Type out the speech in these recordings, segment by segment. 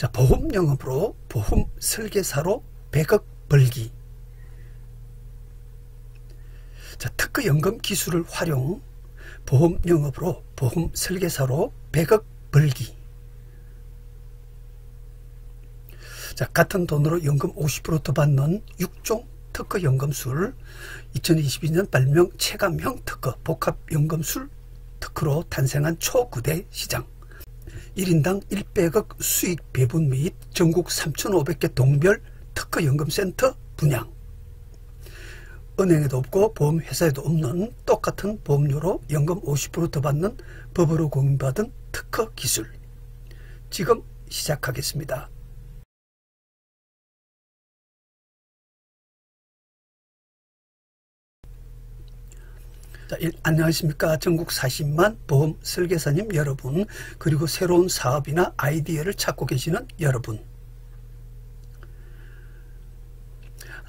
자, 보험 영업으로 보험 설계사로 100억 벌기. 자, 특허 연금 기술을 활용 보험 영업으로 보험 설계사로 100억 벌기. 자, 같은 돈으로 연금 50% 더 받는 6종 특허 연금술, 2022년 발명 체감형 특허 복합 연금술 특허로 탄생한 초거대 시장. 1인당 100억 수익 배분 및 전국 3,500개 동별 특허연금센터 분양. 은행에도 없고 보험회사에도 없는 똑같은 보험료로 연금 50% 더 받는 법으로 공인받은 특허 기술. 지금 시작하겠습니다. 자, 안녕하십니까. 전국 40만 보험 설계사님 여러분, 그리고 새로운 사업이나 아이디어를 찾고 계시는 여러분.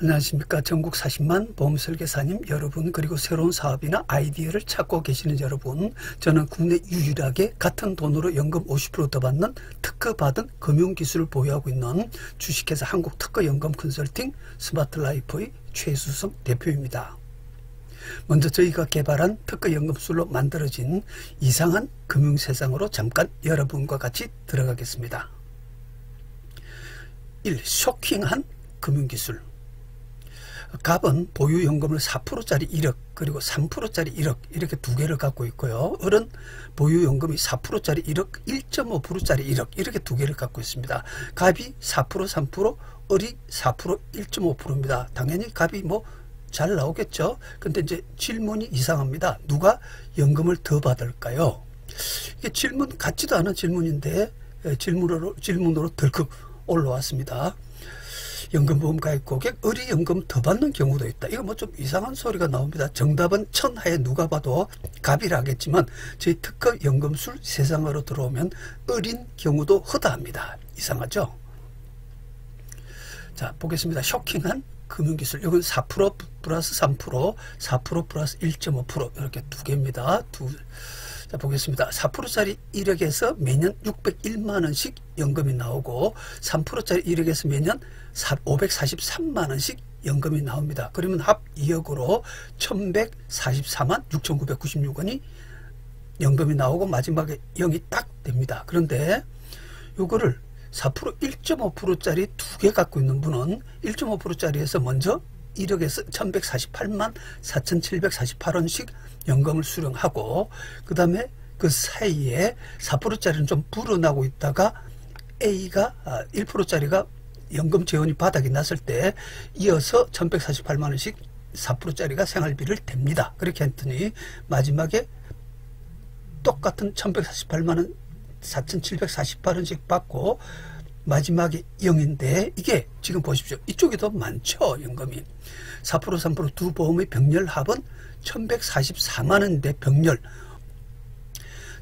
안녕하십니까. 전국 40만 보험 설계사님 여러분, 그리고 새로운 사업이나 아이디어를 찾고 계시는 여러분. 저는 국내 유일하게 같은 돈으로 연금 50% 더 받는 특허받은 금융기술을 보유하고 있는 주식회사 한국특허연금 컨설팅 스마트라이프의 최수성 대표입니다. 먼저 저희가 개발한 특허연금술로 만들어진 이상한 금융세상으로 잠깐 여러분과 같이 들어가겠습니다. 1. 쇼킹한 금융기술. 갑은 보유연금을 4%짜리 1억, 그리고 3%짜리 1억 이렇게 두 개를 갖고 있고요. 을은 보유연금이 4%짜리 1억, 1.5%짜리 1억 이렇게 두 개를 갖고 있습니다. 갑이 4%, 3%, 을이 4%, 1.5%입니다. 당연히 갑이 잘 나오겠죠. 근데 이제 질문이 이상합니다. 누가 연금을 더 받을까요? 이게 질문 같지도 않은 질문인데 질문으로 덜컥 올라왔습니다. 연금보험 가입 고객, 을이 연금 더 받는 경우도 있다. 이거 좀 이상한 소리가 나옵니다. 정답은 천하에 누가 봐도 갑이라 하겠지만 저희 특허 연금술 세상으로 들어오면 을인 경우도 허다합니다. 이상하죠? 자, 보겠습니다. 쇼킹한 금융기술. 이건 4% 플러스 3%, 4% 플러스 1.5% 이렇게 두 개입니다. 자, 보겠습니다. 4%짜리 1억에서 매년 601만원씩 연금이 나오고 3%짜리 1억에서 매년 543만원씩 연금이 나옵니다. 그러면 합 2억으로 1144만 6,996원이 연금이 나오고 마지막에 0이 딱 됩니다. 그런데 요거를 4%, 1.5%짜리 두 개 갖고 있는 분은 1.5%짜리에서 먼저 1억에서 1148만 4,748원씩 연금을 수령하고, 그 다음에 그 사이에 4%짜리는 좀 불어나고 있다가 A가 1%짜리가 연금 재원이 바닥이 났을 때 이어서 1148만원씩 4%짜리가 생활비를 댑니다. 그렇게 했더니 마지막에 똑같은 1148만원 4,748원씩 받고 마지막에 0인데, 이게 지금 보십시오. 이쪽이 더 많죠. 연금이 4%, 3% 두 보험의 병렬 합은 1144만원인데 병렬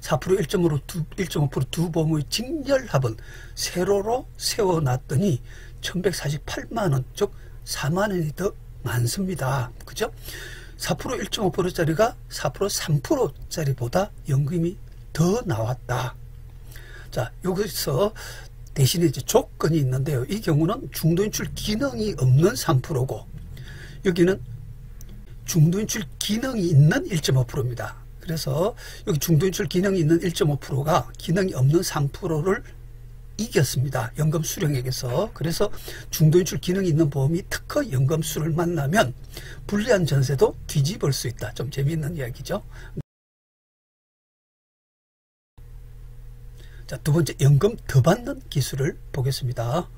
4%, 1.5% 두 보험의 직렬 합은 세로로 세워놨더니 1148만원, 즉 4만원이 더 많습니다. 그죠? 4%, 1.5%짜리가 4%, 3%짜리보다 연금이 더 나왔다. 자, 여기서 대신에 이제 조건이 있는데요. 이 경우는 중도인출 기능이 없는 3%고 여기는 중도인출 기능이 있는 1.5%입니다. 그래서 여기 중도인출 기능이 있는 1.5%가 기능이 없는 3%를 이겼습니다. 연금 수령액에서. 그래서 중도인출 기능이 있는 보험이 특허 연금술을 만나면 불리한 전세도 뒤집을 수 있다. 좀 재미있는 이야기죠. 자, 두 번째, 연금 더 받는 기술을 보겠습니다.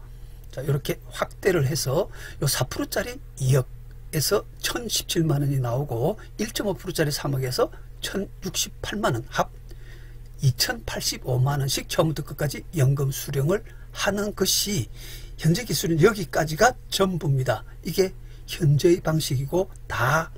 자, 이렇게 확대를 해서 요 4%짜리 2억에서 1,017만원이 나오고 1.5%짜리 3억에서 1,068만원, 합 2,085만원씩 처음부터 끝까지 연금 수령을 하는 것이 현재 기술은 여기까지가 전부입니다. 이게 현재의 방식이고 다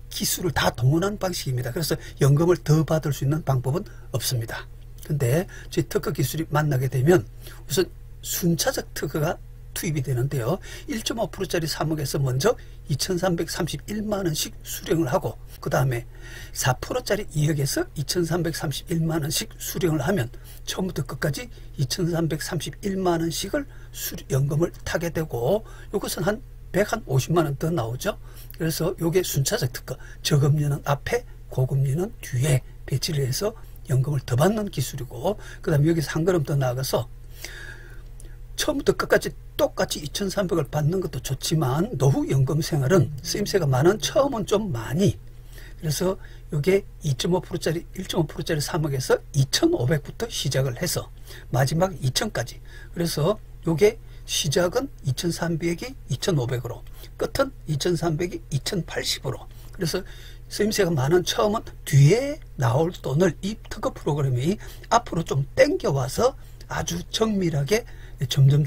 기술을 다 동원한 방식입니다. 그래서 연금을 더 받을 수 있는 방법은 없습니다. 근데 저희 특허 기술이 만나게 되면 우선 순차적 특허가 투입이 되는데요. 1.5%짜리 3억에서 먼저 2331만원씩 수령을 하고 그 다음에 4%짜리 2억에서 2331만원씩 수령을 하면 처음부터 끝까지 2331만원씩을 연금을 타게 되고 이것은 한 150만원 더 나오죠. 그래서 이게 순차적 특허, 저금리는 앞에 고금리는 뒤에 배치를 해서 연금을 더 받는 기술이고 그 다음에 여기서 한 걸음 더 나아가서 처음부터 끝까지 똑같이 2,300을 받는 것도 좋지만 노후 연금 생활은 쓰임새가 많은 처음은 좀 많이 그래서 이게 2.5%짜리 1.5%짜리 3억에서 2,500부터 시작을 해서 마지막 2,000까지 그래서 이게 시작은 2,300이 2,500으로 끝은 2,300이 2,080으로 그래서 쓰임새가 많은 처음은 뒤에 나올 돈을 이 특허 프로그램이 앞으로 좀 땡겨와서 아주 정밀하게 점점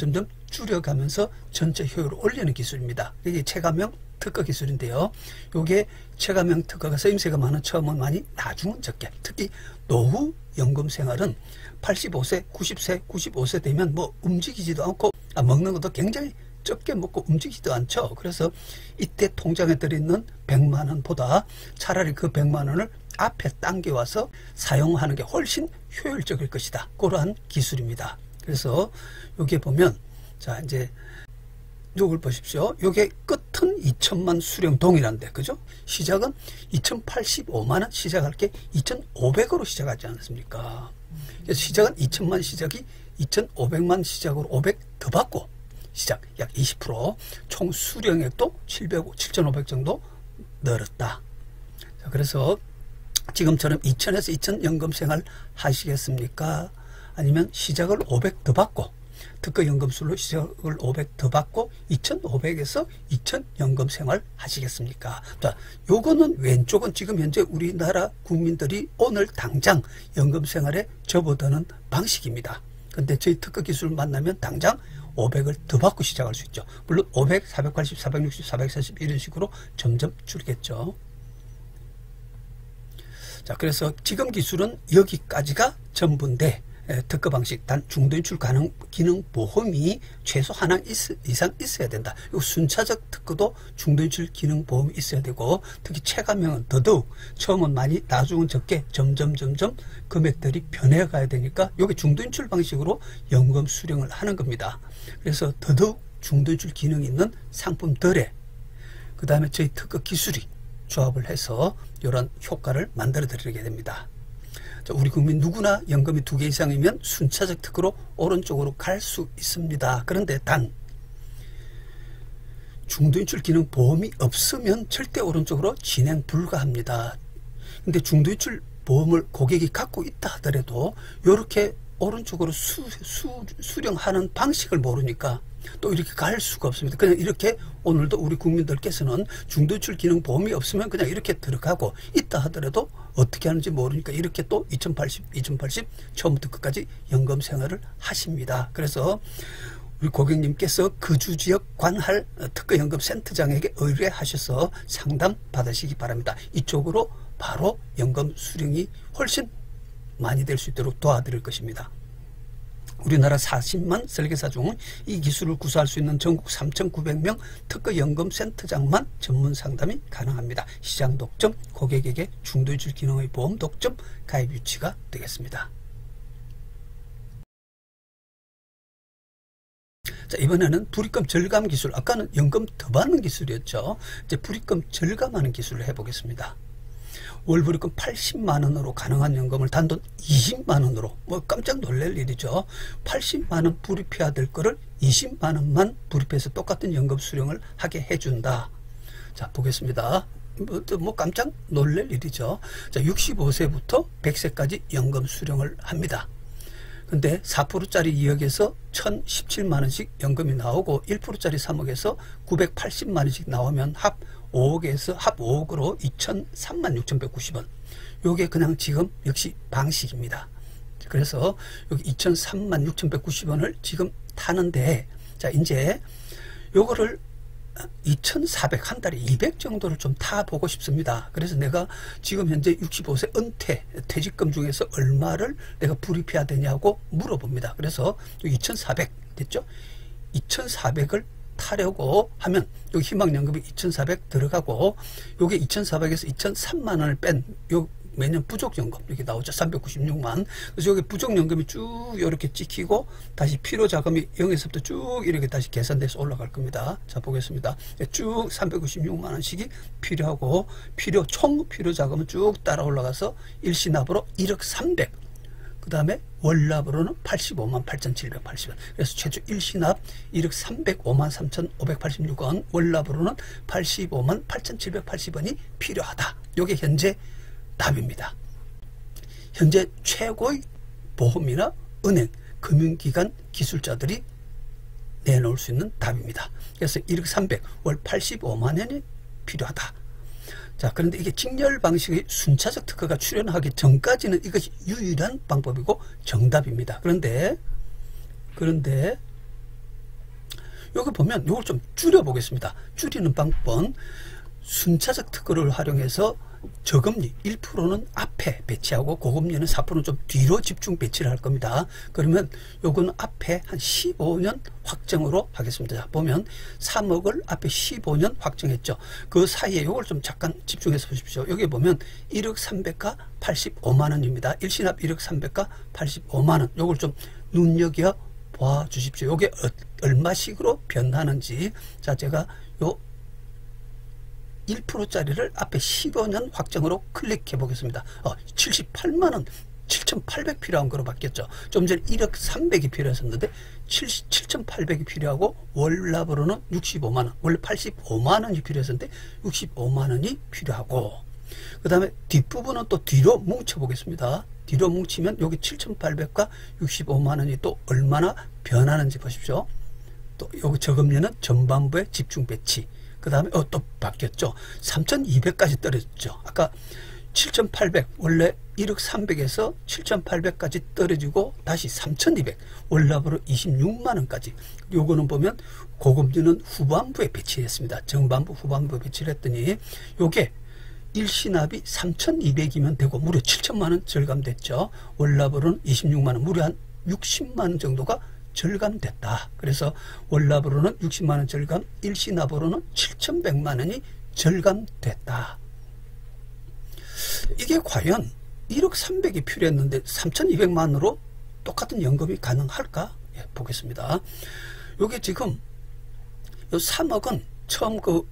줄여가면서 전체 효율을 올리는 기술입니다. 이게 체감형 특허 기술인데요. 이게 체감형 특허가 쓰임새가 많은 처음은 많이 나중은 적게 특히 노후 연금 생활은 85세, 90세, 95세 되면 뭐 움직이지도 않고 먹는 것도 굉장히 적게 먹고 움직이지도 않죠. 그래서 이때 통장에 들어있는 100만원보다 차라리 그 100만원을 앞에 당겨와서 사용하는 게 훨씬 효율적일 것이다. 그러한 기술입니다. 그래서 여기에 보면 자 이제 요걸 보십시오. 요게 끝은 2천만 수령 동일한데 그죠? 시작은 2,085만원 시작할 게 2,500으로 시작하지 않았습니까? 그래서 시작은 2천만 시작이 2,500만 시작으로 500 더 받고 시작 약 20% 총 수령액도 7,500 정도 늘었다. 자, 그래서 지금처럼 2,000에서 2,000 연금 생활 하시겠습니까? 아니면 시작을 500 더 받고 특허 연금술로 시작을 500 더 받고 2,500에서 2,000 연금 생활 하시겠습니까? 자, 요거는 왼쪽은 지금 현재 우리나라 국민들이 오늘 당장 연금 생활에 접어드는 방식입니다. 근데 저희 특허 기술을 만나면 당장 500을 더 받고 시작할 수 있죠. 물론 500, 480, 460, 440 이런 식으로 점점 줄겠죠. 자, 그래서 지금 기술은 여기까지가 전부인데 특허 방식 단 중도인출 가능 기능 보험이 최소 하나 이상 있어야 된다. 이 순차적 특허도 중도인출 기능 보험이 있어야 되고 특히 체감형은 더더욱 처음은 많이 나중은 적게 점점 금액들이 변해가야 되니까 이게 중도인출 방식으로 연금 수령을 하는 겁니다. 그래서 더더욱 중도인출 기능이 있는 상품들에 그 다음에 저희 특허 기술이 조합을 해서 이런 효과를 만들어 드리게 됩니다. 우리 국민 누구나 연금이 2개 이상이면 순차적 특허로 오른쪽으로 갈 수 있습니다. 그런데 단 중도인출 기능 보험이 없으면 절대 오른쪽으로 진행 불가합니다. 근데 중도인출 보험을 고객이 갖고 있다 하더라도 이렇게 오른쪽으로 수령하는 방식을 모르니까 또 이렇게 갈 수가 없습니다. 그냥 이렇게 오늘도 우리 국민들께서는 중도인출 기능 보험이 없으면 그냥 이렇게 들어가고 있다 하더라도 어떻게 하는지 모르니까 이렇게 또 2080 처음부터 끝까지 연금 생활을 하십니다. 그래서 우리 고객님께서 거주지역 관할 특허연금 센터장에게 의뢰하셔서 상담 받으시기 바랍니다. 이쪽으로 바로 연금 수령이 훨씬 많이 될 수 있도록 도와드릴 것입니다. 우리나라 40만 설계사 중 이 기술을 구사할 수 있는 전국 3,900명 특허연금센터장만 전문 상담이 가능합니다. 시장 독점, 고객에게 중도인출 기능의 보험 독점, 가입 유치가 되겠습니다. 자, 이번에는 불입금 절감 기술, 아까는 연금 더 받는 기술이었죠. 이제 불입금 절감하는 기술을 해보겠습니다. 월 불입금 80만원으로 가능한 연금을 단돈 20만원으로 뭐 깜짝 놀랄 일이죠. 80만원 불입해야 될 거를 20만원만 불입해서 똑같은 연금 수령을 하게 해준다. 자, 보겠습니다. 뭐 깜짝 놀랄 일이죠. 자, 65세부터 100세까지 연금 수령을 합니다. 근데 4%짜리 2억에서 1,017만원씩 연금이 나오고 1%짜리 3억에서 980만원씩 나오면 합 5억으로 2,036,190원. 요게 그냥 지금 역시 방식입니다. 그래서 여기 2,036,190원을 지금 타는데, 자, 이제 요거를 2,400 한 달에 200 정도를 좀 타보고 싶습니다. 그래서 내가 지금 현재 65세 은퇴 퇴직금 중에서 얼마를 내가 불입해야 되냐고 물어봅니다. 그래서 2,400 됐죠? 2,400을 타려고 하면 여기 희망연금이 2,400 들어가고 요게 2,400에서 2,003만 원을 뺀 요 매년 부족연금 이렇게 나오죠. 396만. 그래서 여기 부족연금이 쭉 이렇게 찍히고 다시 필요자금이 0에서부터 쭉 이렇게 다시 계산돼서 올라갈 겁니다. 자 보겠습니다. 쭉 396만 원씩이 필요하고 총 필요자금은 쭉 따라 올라가서 일시납으로 1억 300. 그 다음에 월납으로는 85만 8,780원. 그래서 최초 일시납 1억 305만 3,586원, 월납으로는 85만 8,780원이 필요하다. 이게 현재 답입니다. 현재 최고의 보험이나 은행, 금융기관 기술자들이 내놓을 수 있는 답입니다. 그래서 1억 300, 월 85만 원이 필요하다. 자, 그런데 이게 직렬 방식의 순차적 특허가 출현하기 전까지는 이것이 유일한 방법이고 정답입니다. 그런데 여기 보면 이걸 좀 줄여 보겠습니다. 줄이는 방법은 순차적 특허를 활용해서 저금리 1%는 앞에 배치하고 고금리는 4%는 좀 뒤로 집중 배치를 할 겁니다. 그러면 요거는 앞에 한 15년 확정으로 하겠습니다. 자, 보면 3억을 앞에 15년 확정했죠. 그 사이에 요걸 좀 잠깐 집중해서 보십시오. 여기 보면 1억 300과 85만 원입니다. 일시납 1억 300과 85만 원. 요걸 좀 눈여겨 봐 주십시오. 요게 얼마씩으로 변하는지. 자, 제가 요 1%짜리를 앞에 15년 확정으로 클릭해 보겠습니다. 78만원 7,800 필요한 거로 바뀌었죠. 좀 전에 1억 300이 필요했었는데 7,800이 필요하고 월납으로는 65만원, 원래 85만원이 필요했었는데 65만원이 필요하고, 그 다음에 뒷부분은 또 뒤로 뭉쳐 보겠습니다. 뒤로 뭉치면 여기 7,800과 65만원이 또 얼마나 변하는지 보십시오. 또 여기 저금리는 전반부에 집중 배치. 그 다음에 또 바뀌었죠. 3,200까지 떨어졌죠. 아까 7,800 원래 1억 300에서 7,800까지 떨어지고 다시 3,200 월납으로 26만원까지. 요거는 보면 고금리는 후반부에 배치했습니다. 전반부 후반부에 배치를 했더니 요게 일시납이 3,200이면 되고 무려 7천만원 절감됐죠. 월납으로는 26만원, 무려 한 60만원 정도가 절감됐다. 그래서 월납으로는 60만원 절감, 일시납으로는 7,100만원이 절감됐다. 이게 과연 1억 300이 필요했는데 3,200만원으로 똑같은 연금이 가능할까? 예, 보겠습니다. 요게 지금 요 3억은 처음 그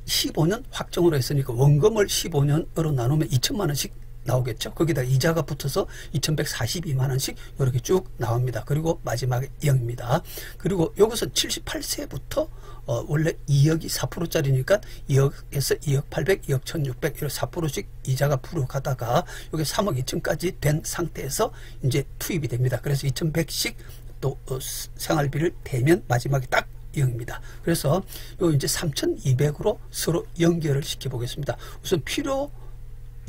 15년 확정으로 했으니까 원금을 15년으로 나누면 2천만원씩 나오겠죠. 거기다 이자가 붙어서 2,142만원씩 이렇게 쭉 나옵니다. 그리고 마지막에 0입니다. 그리고 여기서 78세부터 원래 2억이 4%짜리니까 2억에서 2억 800, 2억 1600 이렇게 4%씩 이자가 불어가다가 여기 3억 2천까지 된 상태에서 이제 투입이 됩니다. 그래서 2,100씩 또 생활비를 대면 마지막에 딱 0입니다. 그래서 요 이제 3,200으로 서로 연결을 시켜 보겠습니다. 우선 필요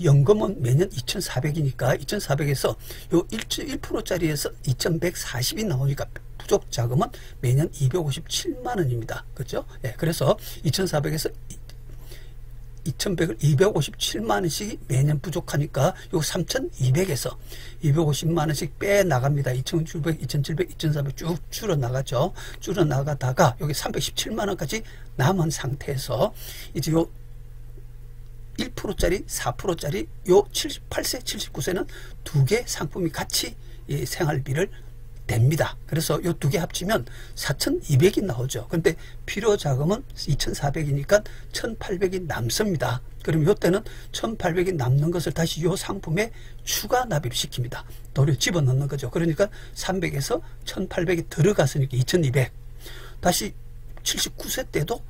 연금은 매년 2,400이니까 2,400에서 요 1%짜리에서 2,140이 나오니까 부족 자금은 매년 257만원입니다. 그렇죠? 예, 그래서 2,400에서 2,100을 257만원씩이 매년 부족하니까 요 3,200에서 250만원씩 빼나갑니다. 2,700, 2,700, 2,400 쭉 줄어나가죠. 줄어나가다가 여기 317만원까지 남은 상태에서 이제 요 1%짜리, 4%짜리 요 78세, 79세는 두 개 상품이 같이 이 생활비를 냅니다. 그래서 요 두 개 합치면 4,200이 나오죠. 근데 필요 자금은 2,400이니까 1,800이 남습니다. 그럼 요 때는 1,800이 남는 것을 다시 요 상품에 추가 납입시킵니다. 도로 집어넣는 거죠. 그러니까 300에서 1,800이 들어갔으니까 2,200. 다시 79세 때도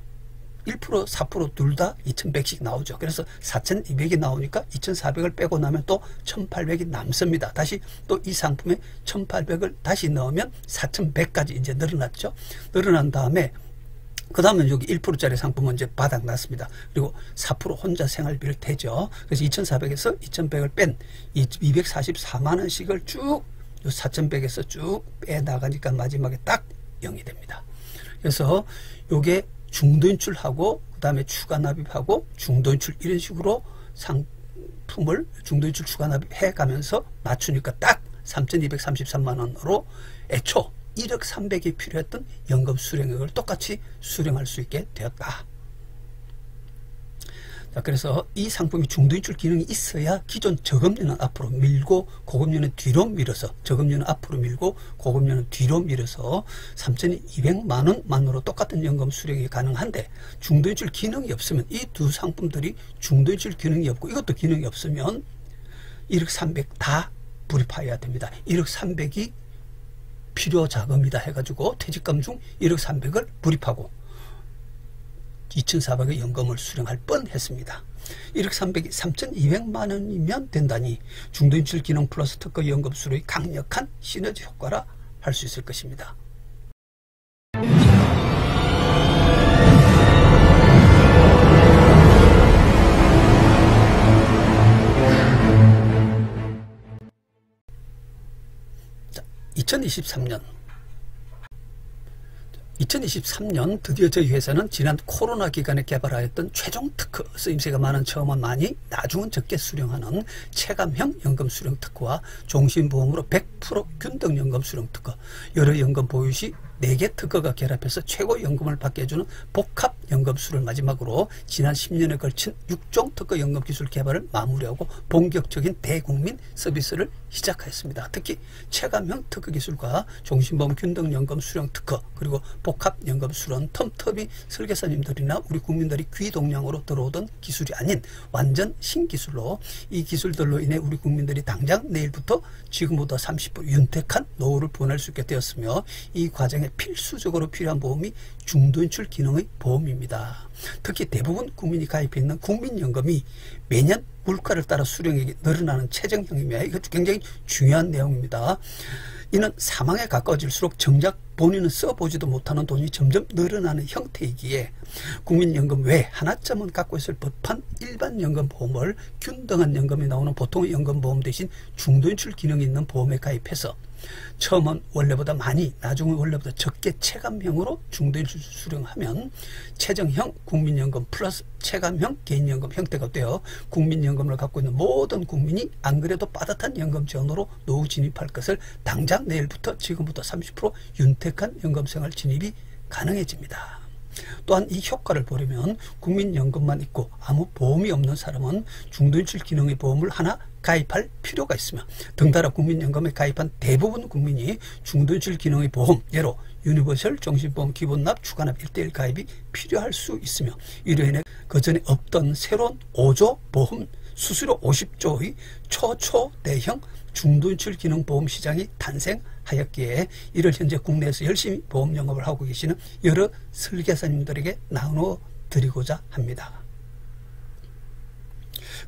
1%, 4% 둘 다 2,100씩 나오죠. 그래서 4,200이 나오니까 2,400을 빼고 나면 또 1,800이 남습니다. 다시 또 이 상품에 1,800을 다시 넣으면 4,100까지 이제 늘어났죠. 늘어난 다음에 그 다음은 여기 1%짜리 상품은 이제 바닥 났습니다. 그리고 4% 혼자 생활비를 대죠. 그래서 2,400에서 2,100을 뺀 244만원씩을 쭉 요 4,100에서 쭉 빼나가니까 마지막에 딱 0이 됩니다. 그래서 요게 중도인출하고 그 다음에 추가 납입하고 중도인출 이런 식으로 상품을 중도인출 추가 납입해 가면서 맞추니까 딱 3,233만원으로 애초 1억 300이 필요했던 연금 수령액을 똑같이 수령할 수 있게 되었다. 자, 그래서 이 상품이 중도인출 기능이 있어야 기존 저금리는 앞으로 밀고 고금리는 뒤로 밀어서, 저금리는 앞으로 밀고 고금리는 뒤로 밀어서 3,200만원만으로 똑같은 연금 수령이 가능한데, 중도인출 기능이 없으면, 이 두 상품들이 중도인출 기능이 없고 이것도 기능이 없으면 1억 300 다 불입해야 됩니다. 1억 300이 필요 자금이다 해가지고 퇴직금 중 1억 300을 불입하고 2,400의 연금을 수령할 뻔했습니다. 1억 300이 3,200만원이면 된다니 중도인출 기능 플러스 특허 연금 수령이 강력한 시너지 효과라 할 수 있을 것입니다. 자, 2023년 드디어 저희 회사는 지난 코로나 기간에 개발하였던 최종 특허, 쓰임새가 많은 처음은 많이 나중은 적게 수령하는 체감형 연금 수령 특허와 종신보험으로 100% 균등연금 수령 특허, 여러 연금 보유 시 4개 특허가 결합해서 최고 연금을 받게 해주는 복합연금 수를 마지막으로 지난 10년에 걸친 6종 특허 연금 기술 개발을 마무리하고 본격적인 대국민 서비스를 시작하였습니다. 특히 체감형 특허 기술과 종신보험 균등연금 수령 특허, 그리고 복합연금 수는 텀터비 설계사님들이나 우리 국민들이 귀동량으로 들어오던 기술이 아닌 완전 신기술로, 이 기술들로 인해 우리 국민들이 당장 내일부터 지금보다 30% 윤택한 노후를 보낼 수 있게 되었으며, 이 과정에 필수적으로 필요한 보험이 중도인출 기능의 보험입니다. 특히 대부분 국민이 가입해 있는 국민연금이 매년 물가를 따라 수령액이 늘어나는 최저형이며, 이것도 굉장히 중요한 내용입니다. 이는 사망에 가까워질수록 정작 본인은 써보지도 못하는 돈이 점점 늘어나는 형태이기에 국민연금 외에 하나쯤은 갖고 있을 법한 일반 연금보험을 균등한 연금이 나오는 보통의 연금보험 대신 중도인출 기능이 있는 보험에 가입해서 처음은 원래보다 많이, 나중은 원래보다 적게 체감형으로 중도인출 수령하면 최저형 국민연금 플러스 체감형 개인연금 형태가 되어 국민연금을 갖고 있는 모든 국민이 안 그래도 빠듯한 연금 지원으로 노후 진입할 것을 당장 내일부터 지금부터 30% 윤택한 연금생활 진입이 가능해집니다. 또한 이 효과를 보려면 국민연금만 있고 아무 보험이 없는 사람은 중도인출 기능의 보험을 하나 가입할 필요가 있으며, 등달아 국민연금에 가입한 대부분 국민이 중도인출 기능의 보험, 예로 유니버설 종신보험 기본납 추가납 1:1 가입이 필요할 수 있으며, 이로 인해 그전에 없던 새로운 5조 보험 수수료 50조의 초대형 중도인출 기능 보험 시장이 탄생하였기에 이를 현재 국내에서 열심히 보험 영업을 하고 계시는 여러 설계사님들에게 나눠 드리고자 합니다.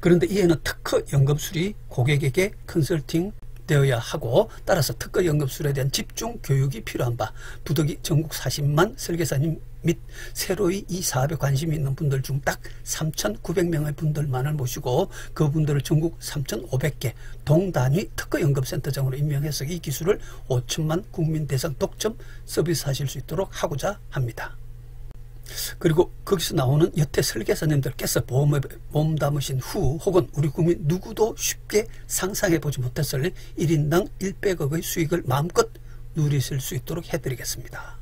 그런데 이에는 특허 연금술이 고객에게 컨설팅 되어야 하고, 따라서 특허 연금술에 대한 집중 교육이 필요한 바, 부득이 전국 40만 설계사님 및 새로이 이 사업에 관심이 있는 분들 중 딱 3,900명의 분들만을 모시고 그분들을 전국 3,500개 동단위 특허연금센터장으로 임명해서 이 기술을 5천만 국민 대상 독점 서비스하실 수 있도록 하고자 합니다. 그리고 거기서 나오는 여태 설계사님들께서 보험 담으신 후 혹은 우리 국민 누구도 쉽게 상상해보지 못했을 1인당 100억의 수익을 마음껏 누리실 수 있도록 해드리겠습니다.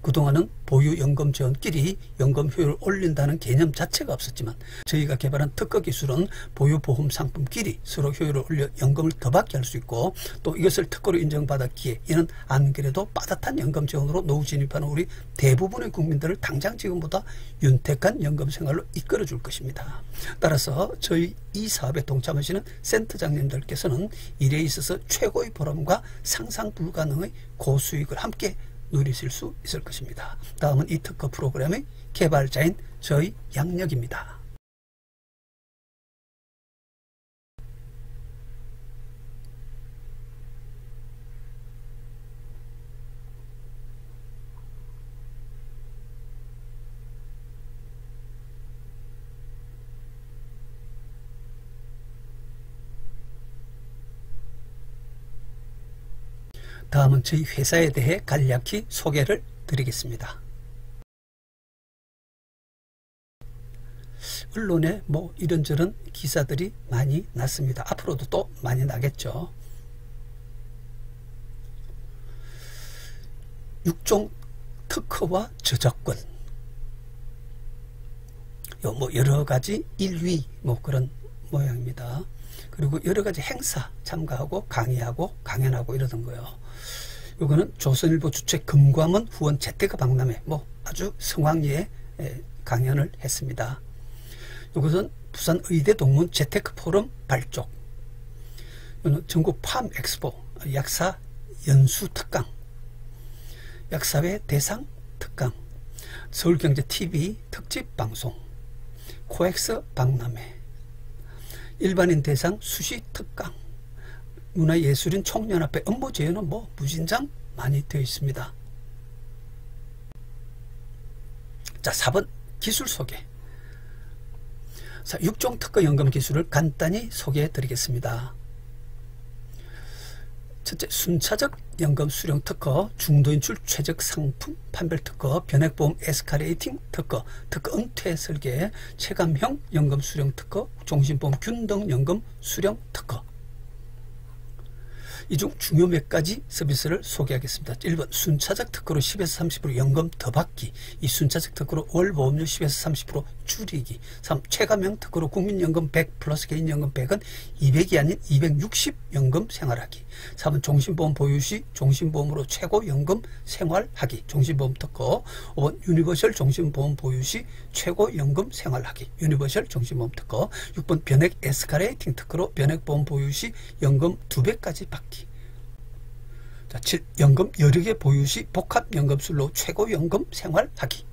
그동안은 보유연금 지원끼리 연금 효율을 올린다는 개념 자체가 없었지만, 저희가 개발한 특허 기술은 보유보험 상품끼리 서로 효율을 올려 연금을 더 받게 할 수 있고, 또 이것을 특허로 인정받았기에 이는 안 그래도 빠듯한 연금 지원으로 노후 진입하는 우리 대부분의 국민들을 당장 지금보다 윤택한 연금 생활로 이끌어 줄 것입니다. 따라서 저희 이 사업에 동참하시는 센터장님들께서는 일에 있어서 최고의 보람과 상상 불가능의 고수익을 함께 누리실 수 있을 것입니다. 다음은 이 특허 프로그램의 개발자인 저희 양력입니다. 다음은 저희 회사에 대해 간략히 소개를 드리겠습니다. 언론에 이런저런 기사들이 많이 났습니다. 앞으로도 또 많이 나겠죠. 6종 특허와 저작권, 뭐 여러가지 일위 뭐 그런 모양입니다. 그리고 여러가지 행사 참가하고 강의하고 강연하고 이러던 거요. 요거는 조선일보 주최 금과문 후원 재테크 박람회 뭐 아주 성황리에 강연을 했습니다. 요것은 부산 의대 동문 재테크 포럼 발족, 요는 전국 팜 엑스포 약사 연수 특강, 약사회 대상 특강, 서울경제TV 특집 방송, 코엑스 박람회, 일반인 대상 수시 특강, 문화예술인 총연합회 업무 제휴는 뭐 무진장 많이 되어 있습니다. 자, 4번 기술 소개. 자, 6종 특허 연금 기술을 간단히 소개해 드리겠습니다. 첫째, 순차적 연금 수령 특허, 중도인출 최적 상품 판별 특허, 변액보험 에스카레이팅 특허, 특허 은퇴 설계, 체감형 연금 수령 특허, 종신보험 균등 연금 수령 특허. 이 중 중요 몇 가지 서비스를 소개하겠습니다. 1번 순차적 특허로 10에서 30% 연금 더 받기, 이 순차적 특허로 월 보험료 10에서 30% 줄이기. 3. 체감형 특허로 국민연금 100 플러스 개인연금 100은 200이 아닌 260 연금 생활하기. 4번 종신보험 보유 시 종신보험으로 최고 연금 생활하기, 종신보험 특허. 5번 유니버셜 종신보험 보유 시 최고 연금 생활하기, 유니버셜 종신보험 특허. 6번 변액 에스카레이팅 특허로 변액보험 보유 시 연금 2배까지 받기. 7. 연금 여러 개 보유 시 복합연금술로 최고연금 생활하기.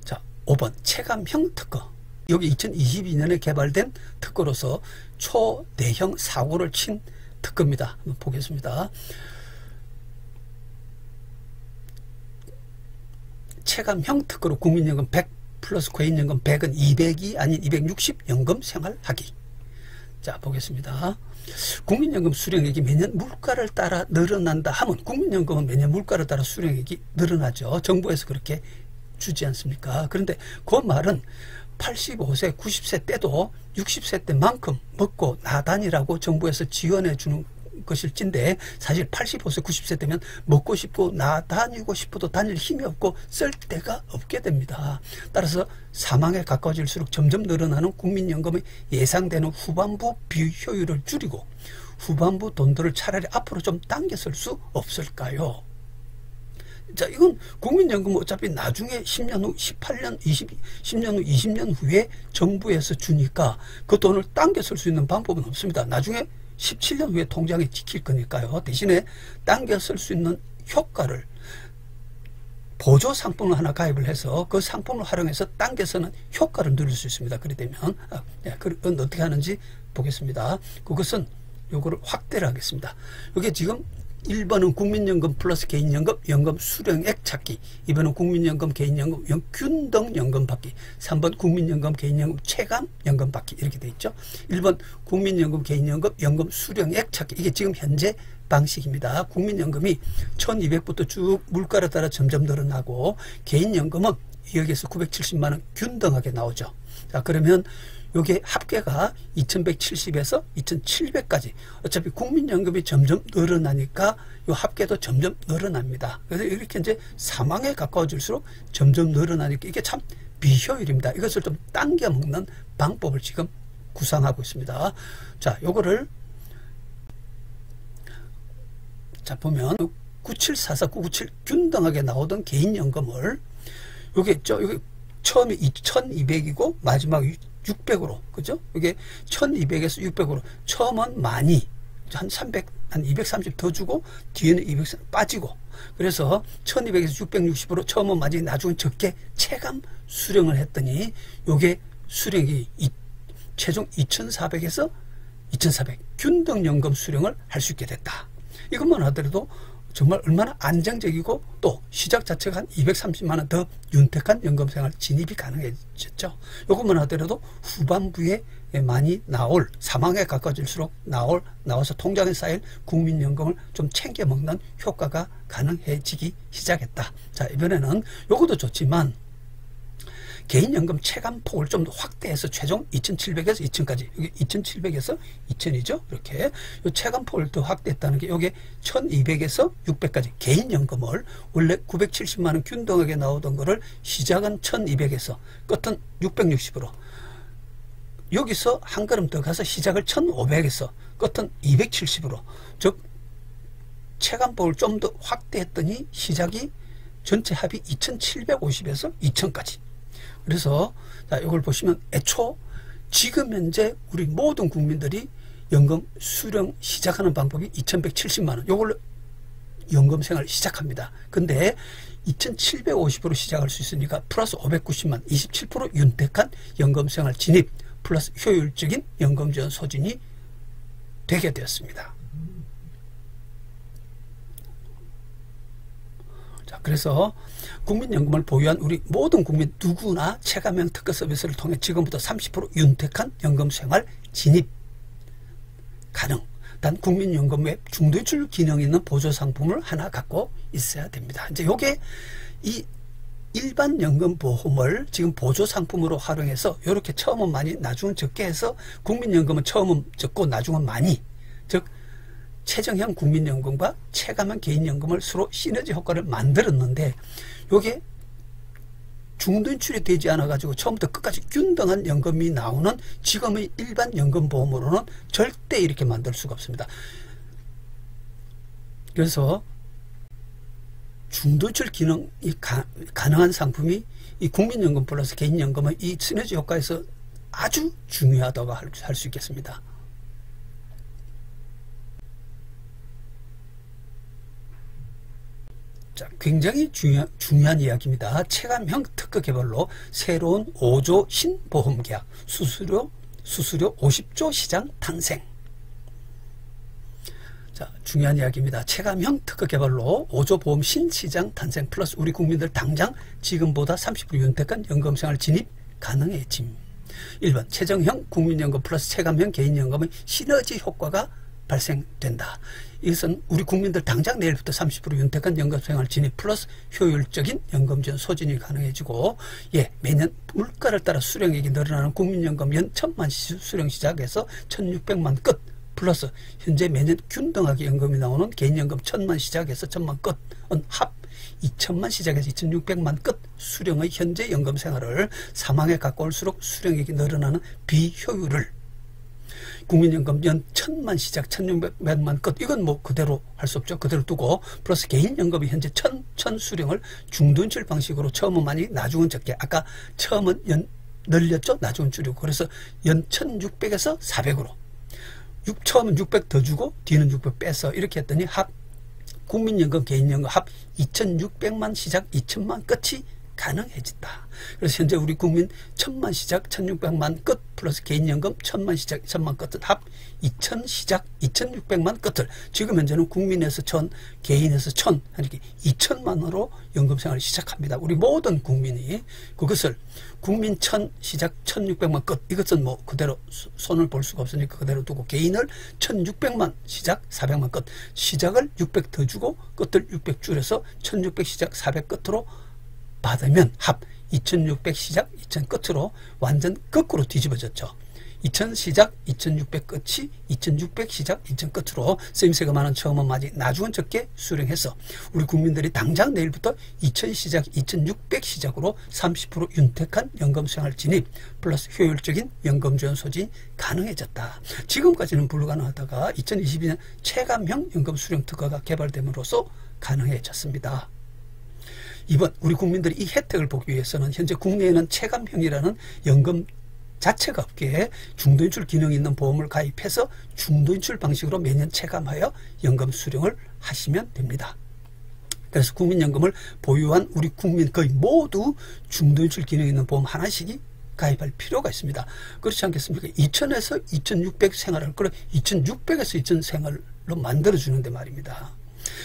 자, 5번 체감형 특허. 여기 2022년에 개발된 특허로서 초대형 사고를 친 특허입니다. 한번 보겠습니다. 체감형 특허로 국민연금 100 플러스 개인연금 100은 200이 아닌 260 연금 생활하기. 자, 보겠습니다. 국민연금 수령액이 매년 물가를 따라 늘어난다 하면 국민연금은 매년 물가를 따라 수령액이 늘어나죠. 정부에서 그렇게 주지 않습니까? 그런데 그 말은 85세 90세 때도 60세 때만큼 먹고 나다니라고 정부에서 지원해 주는 것일진데, 사실 85세 90세 되면 먹고 싶고 나다니고 싶어도 다닐 힘이 없고 쓸 데가 없게 됩니다. 따라서 사망에 가까워질수록 점점 늘어나는 국민연금의 예상되는 후반부 비효율을 줄이고 후반부 돈들을 차라리 앞으로 좀 당겨 쓸 수 없을까요? 자, 이건 국민연금 어차피 나중에 10년 후, 18년, 10년 후, 20년 후에 정부에서 주니까 그 돈을 당겨 쓸 수 있는 방법은 없습니다. 나중에 17년 후에 통장에 찍힐 거니까요. 대신에 당겨 쓸 수 있는 효과를 보조 상품을 하나 가입을 해서 그 상품을 활용해서 당겨서는 효과를 누릴 수 있습니다. 그렇게 되면 그건 어떻게 하는지 보겠습니다. 그것은 요거를 확대를 하겠습니다. 이게 지금 1번은 국민연금 플러스 개인연금 연금 수령액 찾기, 2번은 국민연금 개인연금 균등 연금 받기, 3번 국민연금 개인연금 체감 연금 받기, 이렇게 돼 있죠. 1번 국민연금 개인연금 연금 수령액 찾기, 이게 지금 현재 방식입니다. 국민연금이 1200부터 쭉 물가를 따라 점점 늘어나고 개인연금은 여기에서 970만원 균등하게 나오죠. 자, 그러면 요게 합계가 2170에서 2700까지, 어차피 국민연금이 점점 늘어나니까 요 합계도 점점 늘어납니다. 그래서 이렇게 이제 사망에 가까워질수록 점점 늘어나니까 이게 참 비효율입니다. 이것을 좀 당겨 먹는 방법을 지금 구상하고 있습니다. 자, 요거를 자 보면 9744, 997 균등하게 나오던 개인연금을 요게 있죠. 요게 처음에 2200이고 마지막에 600으로, 그죠? 이게 1200에서 600으로 처음은 많이 한 300, 한 230 더 주고 뒤에는 200 빠지고, 그래서 1200에서 660으로 처음은 많이 나중에 적게 체감 수령을 했더니 요게 수령이 최종 2400에서 2400 균등연금 수령을 할 수 있게 됐다. 이것만 하더라도 정말 얼마나 안정적이고 또 시작 자체가 한 230만원 더 윤택한 연금생활 진입이 가능해졌죠. 이것만 하더라도 후반부에 많이 나올, 사망에 가까워질수록 나와서 통장에 쌓일 국민연금을 좀 챙겨 먹는 효과가 가능해지기 시작했다. 자, 이번에는 요것도 좋지만 개인연금 체감폭을 좀 더 확대해서 최종 2,700에서 2,000까지, 여기 2,700에서 2,000이죠. 이렇게 이 체감폭을 더 확대했다는 게 여기 1,200에서 600까지 개인연금을 원래 970만 원 균등하게 나오던 거를 시작은 1,200에서 끝은 660으로, 여기서 한 걸음 더 가서 시작을 1,500에서 끝은 270으로, 즉 체감폭을 좀 더 확대했더니 시작이 전체 합이 2,750에서 2,000까지. 그래서 자, 이걸 보시면 애초 지금 현재 우리 모든 국민들이 연금 수령 시작하는 방법이 2,170만 원, 이걸로 연금 생활을 시작합니다. 근데 2,750으로 시작할 수 있으니까 플러스 590만, 27% 윤택한 연금 생활 진입 플러스 효율적인 연금 지원 소진이 되게 되었습니다. 자, 그래서 국민연금을 보유한 우리 모든 국민 누구나 체감형 특허 서비스를 통해 지금부터 30% 윤택한 연금 생활 진입 가능. 단 국민연금 외 중도출 기능 있는 보조 상품을 하나 갖고 있어야 됩니다. 이제 요게 이 일반 연금보험을 지금 보조 상품으로 활용해서 이렇게 처음은 많이 나중은 적게 해서 국민연금은 처음은 적고 나중은 많이, 즉 최저형 국민연금과 체감형 개인연금을 서로 시너지 효과를 만들었는데 요게 중도인출이 되지 않아 가지고 처음부터 끝까지 균등한 연금이 나오는 지금의 일반 연금보험으로는 절대 이렇게 만들 수가 없습니다. 그래서 중도인출 기능이 가능한 상품이 이 국민연금 플러스 개인연금의 이 시너지 효과에서 아주 중요하다고 할 수 있겠습니다. 자, 굉장히 중요한 이야기입니다. 체감형 특허 개발로 새로운 5조 신보험계약, 수수료 50조 시장 탄생. 자, 중요한 이야기입니다. 체감형 특허 개발로 5조 보험 신시장 탄생 플러스 우리 국민들 당장 지금보다 30% 윤택한 연금생활 진입 가능해짐. 1번 최저형 국민연금 플러스 체감형 개인연금의 시너지 효과가 발생된다. 이것은 우리 국민들 당장 내일부터 30% 윤택한 연금생활 진입 플러스 효율적인 연금지원 소진이 가능해지고, 예, 매년 물가를 따라 수령액이 늘어나는 국민연금 연 1,000만 수령 시작해서 1,600만 끝 플러스 현재 매년 균등하게 연금이 나오는 개인연금 1,000만 시작해서 1,000만 끝은 합 2,000만 시작해서 2,600만 끝 수령의 현재 연금 생활을 사망에 가까울수록 수령액이 늘어나는 비효율을 국민연금 연 1,000만 시작 1,600만 끝, 이건 뭐 그대로 할 수 없죠. 그대로 두고 플러스 개인연금이 현재 1,000 수령을 중도인출 방식으로 처음은 많이 나중은 적게, 아까 처음은 연 늘렸죠. 나중은 줄이고, 그래서 연 1,600에서 400으로 처음은 600 더 주고 뒤는 600 빼서 이렇게 했더니 합 국민연금 개인연금 합 2,600만 시작 2,000만 끝이 가능해진다. 그래서 현재 우리 국민 1,000만 시작 1,600만 끝 플러스 개인연금 1,000만 시작 2,000만 끝은 합 2,000 시작 2,600만 끝을 지금 현재는 국민에서 1,000 개인에서 1,000 이렇게 2,000만으로 연금생활을 시작합니다. 우리 모든 국민이 그것을 국민 1,000 시작 1,600만 끝, 이것은 뭐 그대로 손을 볼 수가 없으니까 그대로 두고 개인을 1,600만 시작 400만 끝, 시작을 600 더 주고 끝을 600 줄여서 1,600 시작 400 끝으로 받으면 합 2,600 시작 2,000 끝으로 완전 거꾸로 뒤집어졌죠. 2,000 시작 2,600 끝이 2,600 시작 2,000 끝으로 쓰임새가 많은 처음은 많이 나중은 적게 수령해서 우리 국민들이 당장 내일부터 2,000 시작 2,600 시작으로 30% 윤택한 연금생활 진입 플러스 효율적인 연금지원 소진이 가능해졌다. 지금까지는 불가능하다가 2022년 체감형 연금수령 특허가 개발됨으로써 가능해졌습니다. 2번, 우리 국민들이 이 혜택을 보기 위해서는 현재 국내에는 체감형이라는 연금 자체가 없기에 중도인출 기능이 있는 보험을 가입해서 중도인출 방식으로 매년 체감하여 연금 수령을 하시면 됩니다. 그래서 국민연금을 보유한 우리 국민 거의 모두 중도인출 기능이 있는 보험 하나씩이 가입할 필요가 있습니다. 그렇지 않겠습니까? 2,000에서 2,600 생활을, 그래 2,600에서 2,000 생활로 만들어주는데 말입니다.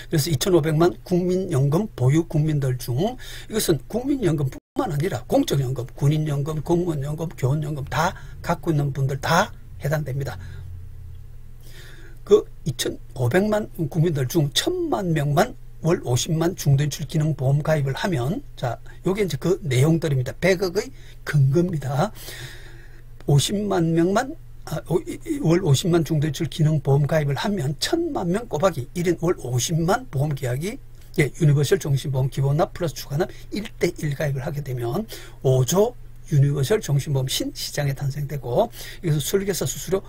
그래서 2,500만 국민연금 보유 국민들 중 이것은 국민연금뿐만 아니라 공적연금, 군인연금, 공무원연금, 교원연금 다 갖고 있는 분들 다 해당됩니다. 그 2,500만 국민들 중 1,000만 명만 월 50만 중도인출 기능보험 가입을 하면, 자, 요게 이제 그 내용들입니다. 100억의 근거입니다. 50만 명만 월 50만 중도인출 기능보험 가입을 하면 1000만 명 꼬박이 1인 월 50만 보험계약이, 예, 유니버셜 종신보험 기본납 플러스 추가납 1:1 가입을 하게 되면 5조 유니버셜 종신보험 신시장이 탄생되고, 여기서 설계사 수수료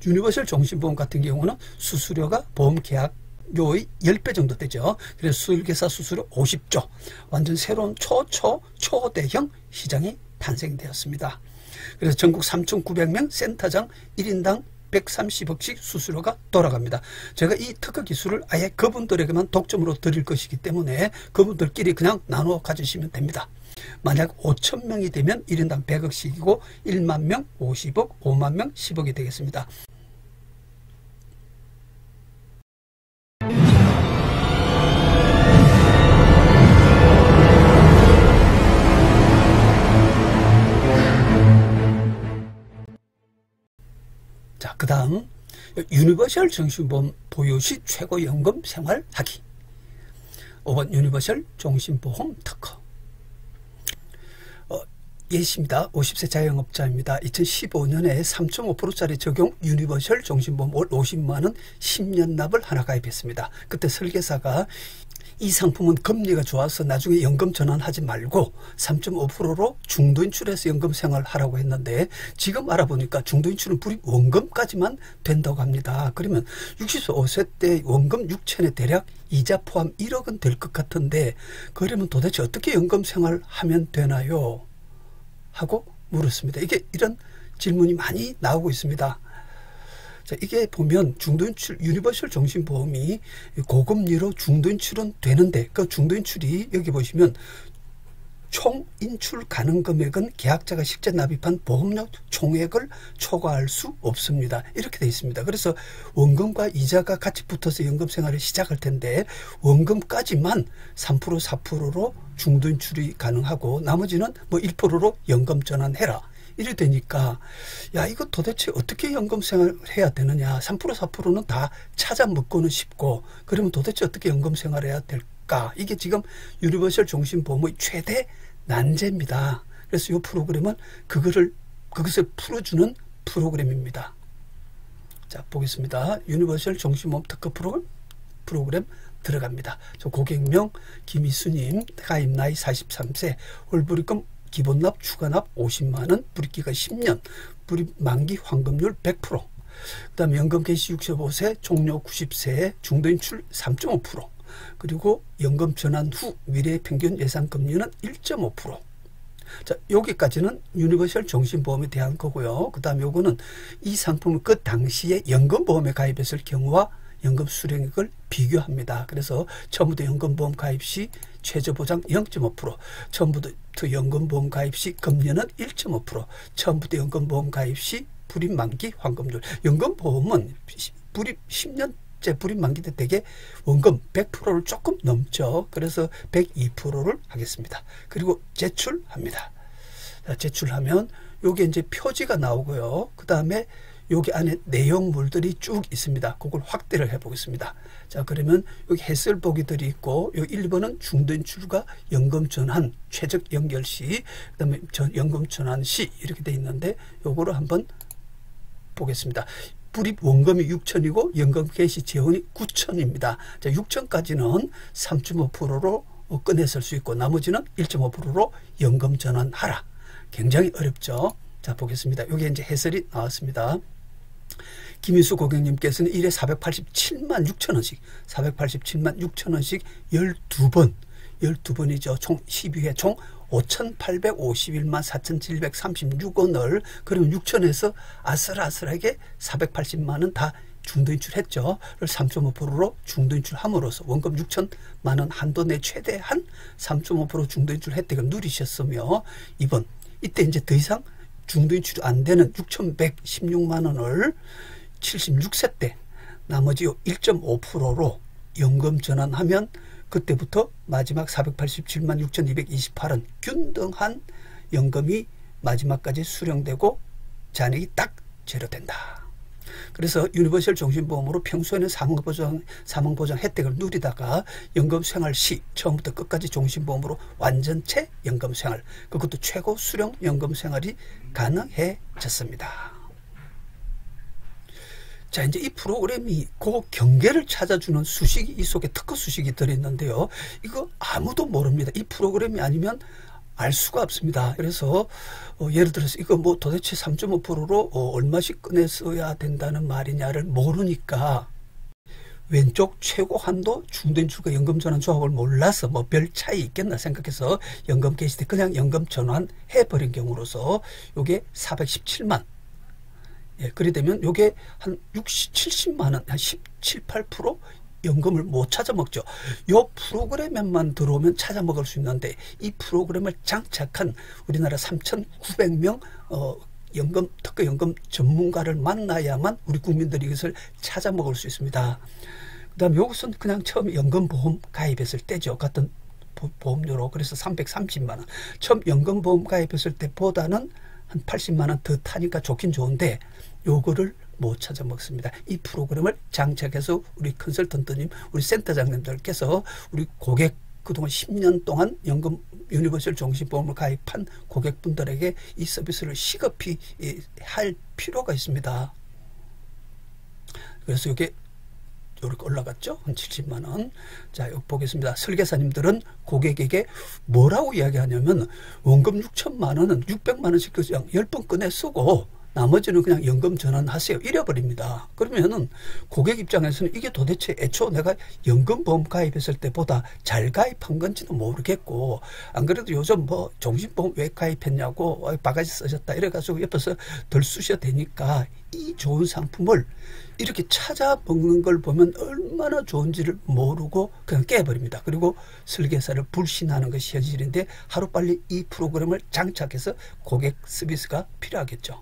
유니버셜 종신보험 같은 경우는 수수료가 보험계약료의 10배 정도 되죠. 그래서 설계사 수수료 50조, 완전 새로운 초대형 시장이 탄생되었습니다. 그래서 전국 3,900명 센터장 1인당 130억씩 수수료가 돌아갑니다. 제가 이 특허 기술을 아예 그분들에게만 독점으로 드릴 것이기 때문에 그분들끼리 그냥 나눠 가지시면 됩니다. 만약 5,000명이 되면 1인당 100억씩이고 1만 명 50억, 5만 명 10억이 되겠습니다. 자, 그 다음 유니버셜 종신보험 보유 시 최고연금 생활하기. 5번 유니버셜 종신보험 특허. 예시입니다. 50세 자영업자입니다. 2015년에 3.5%짜리 적용 유니버셜 종신보험 월 50만원 10년 납을 하나 가입했습니다. 그때 설계사가 이 상품은 금리가 좋아서 나중에 연금 전환하지 말고 3.5%로 중도인출해서 연금 생활하라고 했는데, 지금 알아보니까 중도인출은 불입 원금까지만 된다고 합니다. 그러면 65세 때 원금 6천에 대략 이자 포함 1억은 될 것 같은데, 그러면 도대체 어떻게 연금 생활하면 되나요? 하고 물었습니다. 이런 질문이 많이 나오고 있습니다. 자, 이게 보면 중도인출, 유니버셜 종신보험이 고금리로 중도인출은 되는데, 그 중도인출이 여기 보시면 총 인출 가능 금액은 계약자가 실제 납입한 보험료 총액을 초과할 수 없습니다. 이렇게 되어 있습니다. 그래서 원금과 이자가 같이 붙어서 연금 생활을 시작할 텐데, 원금까지만 3%, 4%로 중도인출이 가능하고 나머지는 뭐 1%로 연금 전환해라. 이래 되니까, 야, 이거 도대체 어떻게 연금 생활을 해야 되느냐. 3%, 4%는 다 찾아 먹고는 싶고, 그러면 도대체 어떻게 연금 생활을 해야 될까. 이게 지금 유니버셜 종신보험의 최대 난제입니다. 그래서 이 프로그램은 그것을 풀어주는 프로그램입니다. 자, 보겠습니다. 유니버셜 종신보험 특허 프로그램 들어갑니다. 저 고객명 김희수님, 가입 나이 43세, 월불입금 기본납 추가납 50만원, 불입기간 10년, 불입 만기 환급률 100%, 그 다음에 연금 개시 65세, 종료 90세, 중도인출 3.5%, 그리고 연금 전환 후 미래 평균 예상 금리는 1.5%. 자, 여기까지는 유니버셜 종신보험에 대한 거고요. 그 다음에 요거는 이 상품은 그 당시에 연금보험에 가입했을 경우와 연금 수령액을 비교합니다. 그래서 처음부터 연금보험 가입 시 최저보장 0.5%, 처음부터 연금보험 가입 시 금리는 1.5%, 처음부터 연금보험 가입 시 불입 만기 환급률. 연금보험은 불입 10년째 불입 만기 때 되게 원금 100%를 조금 넘죠. 그래서 102%를 하겠습니다. 그리고 제출합니다. 자, 제출하면 요게 이제 표지가 나오고요. 그 다음에 여기 안에 내용물들이 쭉 있습니다. 그걸 확대를 해 보겠습니다. 자, 그러면 여기 해설 보기들이 있고, 요 1번은 중도인출과 연금 전환 최적 연결 시, 그 다음에 연금 전환 시 이렇게 돼 있는데, 요거를 한번 보겠습니다. 불입 원금이 6천이고 연금 개시 재원이 9천입니다. 자, 6천까지는 3.5%로 꺼냈을 수 있고, 나머지는 1.5%로 연금 전환하라. 굉장히 어렵죠. 자, 보겠습니다. 여기 이제 해설이 나왔습니다. 김희수 고객님께서는 1회 487만 6천원씩, 487만 6천원씩 12번이죠. 총 12회 총 5,851만 4,736원을, 그러면 6천에서 아슬아슬하게 480만원 다 중도인출했죠. 3.5%로 중도인출함으로써 원금 6천만원 한도 내 최대한 3.5% 중도인출 혜택을 누리셨으며, 2번 이때 이제 더 이상 중도인출이 안 되는 6,116만원을 76세 때 나머지 1.5%로 연금 전환하면 그때부터 마지막 487만 6,228원 균등한 연금이 마지막까지 수령되고 잔액이 딱 제로된다. 그래서 유니버셜 종신보험으로 평소에는 사망보장 혜택을 누리다가 연금생활 시 처음부터 끝까지 종신보험으로 완전체 연금생활, 그것도 최고 수령 연금생활이 가능해졌습니다. 자, 이제 이 프로그램이 그 경계를 찾아주는 수식이 이 속에 특허 수식이 들어있는데요. 이거 아무도 모릅니다. 이 프로그램이 아니면 알 수가 없습니다. 그래서 예를 들어서 이거 뭐 도대체 3.5%로 얼마씩 꺼내써야 된다는 말이냐를 모르니까 왼쪽 최고 한도 중도인출과 연금 전환 조합을 몰라서 뭐 별 차이 있겠나 생각해서 연금 게시대 그냥 연금 전환 해버린 경우로서 요게 417만. 예, 그래 되면 요게 한 60, 70만 원, 한 17, 8% 연금을 못 찾아 먹죠. 요 프로그램에만 들어오면 찾아 먹을 수 있는데 이 프로그램을 장착한 우리나라 3,900명 연금 특허 연금 전문가를 만나야만 우리 국민들이 이것을 찾아 먹을 수 있습니다. 그다음에 이것은 그냥 처음 연금보험 가입했을 때죠. 같은 보험료로. 그래서 330만 원. 처음 연금보험 가입했을 때보다는 한 80만 원 더 타니까 좋긴 좋은데 요거를 못 찾아 먹습니다. 이 프로그램을 장착해서 우리 컨설턴트님, 우리 센터장님들께서 우리 고객 그동안 10년 동안 연금 유니버셜 종신보험을 가입한 고객분들에게 이 서비스를 시급히 할 필요가 있습니다. 그래서 이게 이렇게 올라갔죠. 한 70만 원. 자, 여기 보겠습니다. 설계사님들은 고객에게 뭐라고 이야기하냐면 원금 6천만 원은 600만 원씩 그냥 10번 꺼내 쓰고 나머지는 그냥 연금 전환하세요. 이래버립니다. 그러면은 고객 입장에서는 이게 도대체 애초 내가 연금보험 가입했을 때보다 잘 가입한 건지도 모르겠고, 안 그래도 요즘 뭐 종신보험 왜 가입했냐고 바가지 쓰셨다 이래가지고 옆에서 덜 쑤셔야 되니까 이 좋은 상품을 이렇게 찾아 먹는 걸 보면 얼마나 좋은지를 모르고 그냥 깨버립니다. 그리고 설계사를 불신하는 것이 현실인데 하루빨리 이 프로그램을 장착해서 고객 서비스가 필요하겠죠.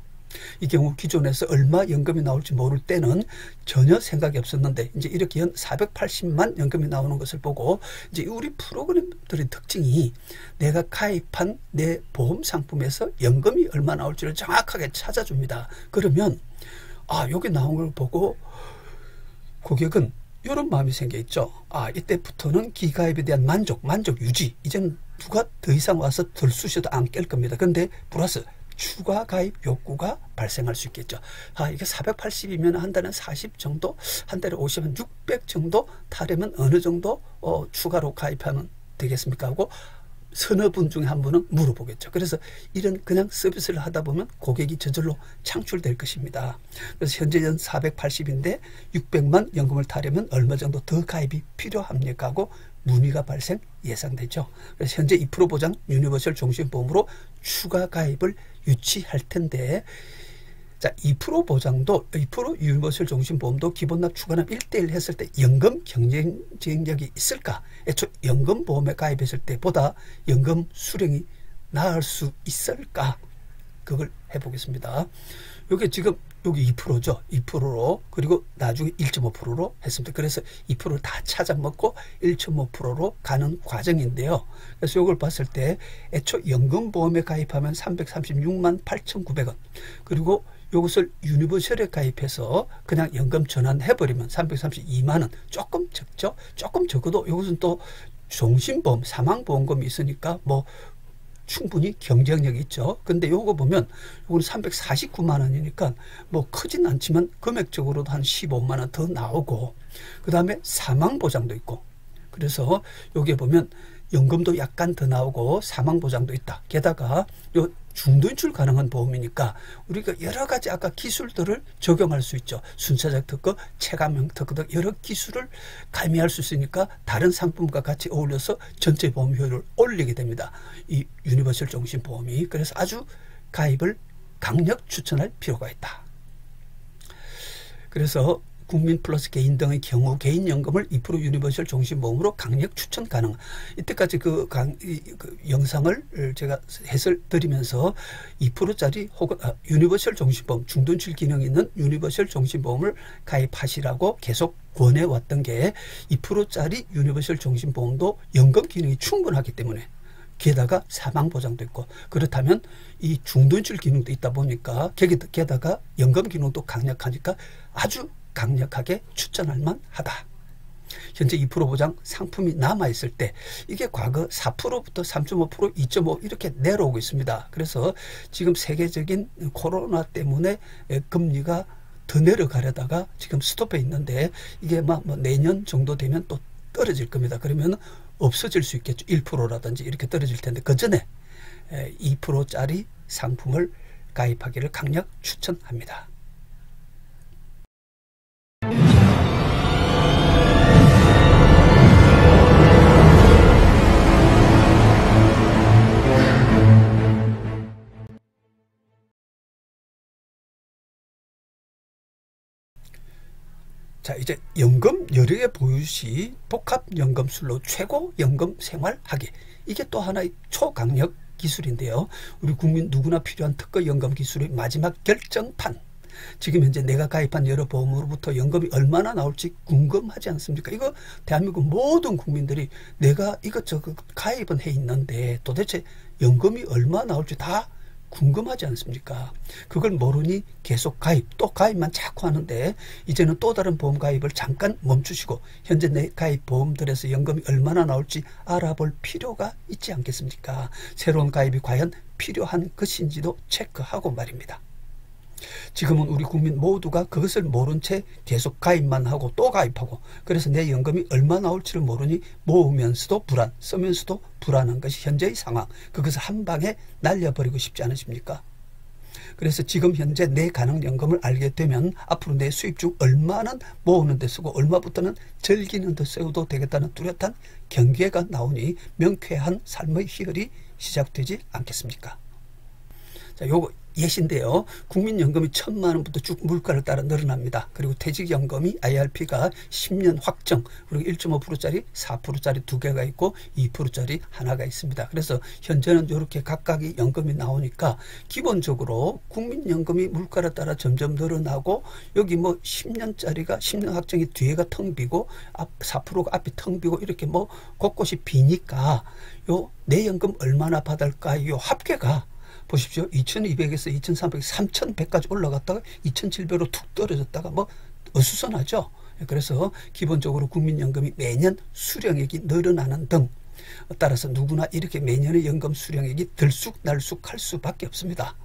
이 경우 기존에서 얼마 연금이 나올지 모를 때는 전혀 생각이 없었는데 이제 이렇게 연 480만 연금이 나오는 것을 보고 이제 우리 프로그램들의 특징이 내가 가입한 내 보험 상품에서 연금이 얼마 나올지를 정확하게 찾아줍니다. 그러면 아, 여기 나온 걸 보고 고객은 이런 마음이 생겨 있죠. 아, 이때부터는 기가입에 대한 만족 유지. 이제는 누가 더 이상 와서 덜 쑤셔도 안 깰 겁니다. 그런데 플러스 추가 가입 욕구가 발생할 수 있겠죠. 아, 이게 480이면 한 달에 40 정도, 한 달에 50은 600 정도 타려면 어느 정도 추가로 가입하면 되겠습니까? 하고 서너 분 중에 한 분은 물어보겠죠. 그래서 이런 그냥 서비스를 하다 보면 고객이 저절로 창출될 것입니다. 그래서 현재 연 480인데 600만 연금을 타려면 얼마 정도 더 가입이 필요합니까? 하고 문의가 발생 예상되죠. 그래서 현재 2% 보장 유니버셜 종신보험으로 추가 가입을 유치할 텐데, 자, 2% 보장도 2% 유니버셜 종신보험도 기본납 추가납 1:1 했을 때 연금 경쟁력이 있을까? 애초 연금보험에 가입했을 때보다 연금 수령이 나을 수 있을까? 그걸 해보겠습니다. 여기 지금 여기 2%죠. 2%로 그리고 나중에 1.5%로 했습니다. 그래서 2%를 다 찾아먹고 1.5%로 가는 과정인데요. 그래서 이걸 봤을 때 애초 연금보험에 가입하면 336만 8,900원 그리고 이것을 유니버셜에 가입해서 그냥 연금 전환해버리면 332만 원. 조금 적죠. 조금 적어도 이것은 또 종신보험, 사망보험금이 있으니까 뭐 충분히 경쟁력이 있죠. 근데 요거 보면 요거는 349만 원이니까 뭐 크진 않지만 금액적으로도 한 15만 원 더 나오고, 그 다음에 사망보장도 있고, 그래서 여기에 보면 연금도 약간 더 나오고 사망보장도 있다. 게다가 요 중도인출 가능한 보험이니까 우리가 여러 가지 아까 기술들을 적용할 수 있죠. 순차적 특허, 체감형 특허 등 여러 기술을 가미할 수 있으니까 다른 상품과 같이 어울려서 전체 보험 효율을 올리게 됩니다. 이 유니버셜 종신보험이. 그래서 아주 가입을 강력 추천할 필요가 있다. 그래서 국민 플러스 개인 등의 경우 개인연금을 2% 유니버셜 종신보험으로 강력 추천 가능. 이때까지 그 영상을 제가 해설 드리면서 2%짜리 혹은 유니버셜 종신보험, 중도인출 기능이 있는 유니버셜 종신보험을 가입하시라고 계속 권해왔던 게 2%짜리 유니버셜 종신보험도 연금 기능이 충분하기 때문에 게다가 사망보장도 있고, 그렇다면 이 중도인출 기능도 있다 보니까 게다가 연금 기능도 강력하니까 아주 강력하게 추천할 만하다. 현재 2% 보장 상품이 남아있을 때 이게 과거 4%부터 3.5%, 2.5 이렇게 내려오고 있습니다. 그래서 지금 세계적인 코로나 때문에 금리가 더 내려가려다가 지금 스톱해 있는데 이게 뭐 내년 정도 되면 또 떨어질 겁니다. 그러면 없어질 수 있겠죠. 1%라든지 이렇게 떨어질 텐데 그 전에 2%짜리 상품을 가입하기를 강력 추천합니다. 자, 이제 연금 여러 개 보유 시 복합연금술로 최고연금 생활하기. 이게 또 하나의 초강력 기술인데요. 우리 국민 누구나 필요한 특허 연금 기술의 마지막 결정판. 지금 현재 내가 가입한 여러 보험으로부터 연금이 얼마나 나올지 궁금하지 않습니까? 이거 대한민국 모든 국민들이 내가 이것저것 가입은 해 있는데 도대체 연금이 얼마 나올지 다 궁금하지 않습니까? 그걸 모르니 계속 가입, 또 가입만 자꾸 하는데 이제는 또 다른 보험 가입을 잠깐 멈추시고 현재 내 가입 보험들에서 연금이 얼마나 나올지 알아볼 필요가 있지 않겠습니까? 새로운 가입이 과연 필요한 것인지도 체크하고 말입니다. 지금은 우리 국민 모두가 그것을 모른 채 계속 가입만 하고 또 가입하고, 그래서 내 연금이 얼마 나올지를 모르니 모으면서도 불안, 쓰면서도 불안한 것이 현재의 상황. 그것을 한 방에 날려버리고 싶지 않으십니까? 그래서 지금 현재 내 가능연금을 알게 되면 앞으로 내 수입 중 얼마는 모으는 데 쓰고 얼마부터는 즐기는 데 써도 되겠다는 뚜렷한 경계가 나오니 명쾌한 삶의 희열이 시작되지 않겠습니까? 자, 요거 예시인데요. 국민연금이 1,000만 원부터 쭉 물가를 따라 늘어납니다. 그리고 퇴직연금이 IRP가 10년 확정, 그리고 1.5%짜리 4%짜리 두 개가 있고 2%짜리 하나가 있습니다. 그래서 현재는 이렇게 각각의 연금이 나오니까 기본적으로 국민연금이 물가를 따라 점점 늘어나고 여기 뭐 10년짜리가 10년 확정이 뒤에가 텅 비고 4%가 앞이 텅 비고 이렇게 뭐 곳곳이 비니까 요 내 연금 얼마나 받을까 요 합계가 보십시오. 2200에서 2300, 3100까지 올라갔다가 2700으로 툭 떨어졌다가 뭐 어수선하죠. 그래서 기본적으로 국민연금이 매년 수령액이 늘어나는 등 따라서 누구나 이렇게 매년의 연금 수령액이 들쑥날쑥할 수밖에 없습니다.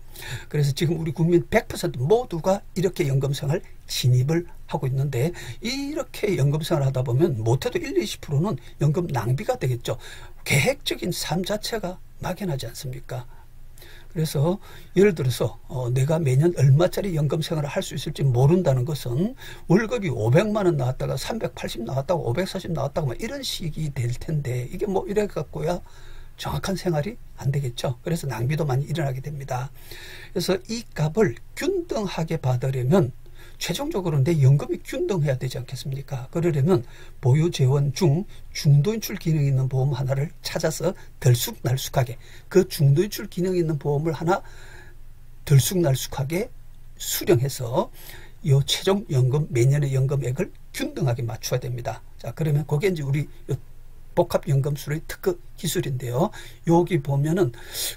그래서 지금 우리 국민 100% 모두가 이렇게 연금생활 진입을 하고 있는데 이렇게 연금생활 하다 보면 못해도 1, 20%는 연금 낭비가 되겠죠. 계획적인 삶 자체가 막연하지 않습니까? 그래서 예를 들어서 내가 매년 얼마짜리 연금 생활을 할 수 있을지 모른다는 것은 월급이 500만 원 나왔다가 380 나왔다가 540 나왔다가 뭐 이런 식이 될 텐데 이게 뭐 이래 갖고야 정확한 생활이 안 되겠죠. 그래서 낭비도 많이 일어나게 됩니다. 그래서 이 값을 균등하게 받으려면 최종적으로 내 연금이 균등해야 되지 않겠습니까? 그러려면 보유재원 중 중도인출 기능이 있는 보험 하나를 찾아서 들쑥날쑥하게 그 중도인출 기능이 있는 보험을 하나 들쑥날쑥하게 수령해서 이 최종 연금 매년의 연금액을 균등하게 맞춰야 됩니다. 자, 그러면 그게 이제 우리 복합연금술의 특허 기술인데요. 여기 보면은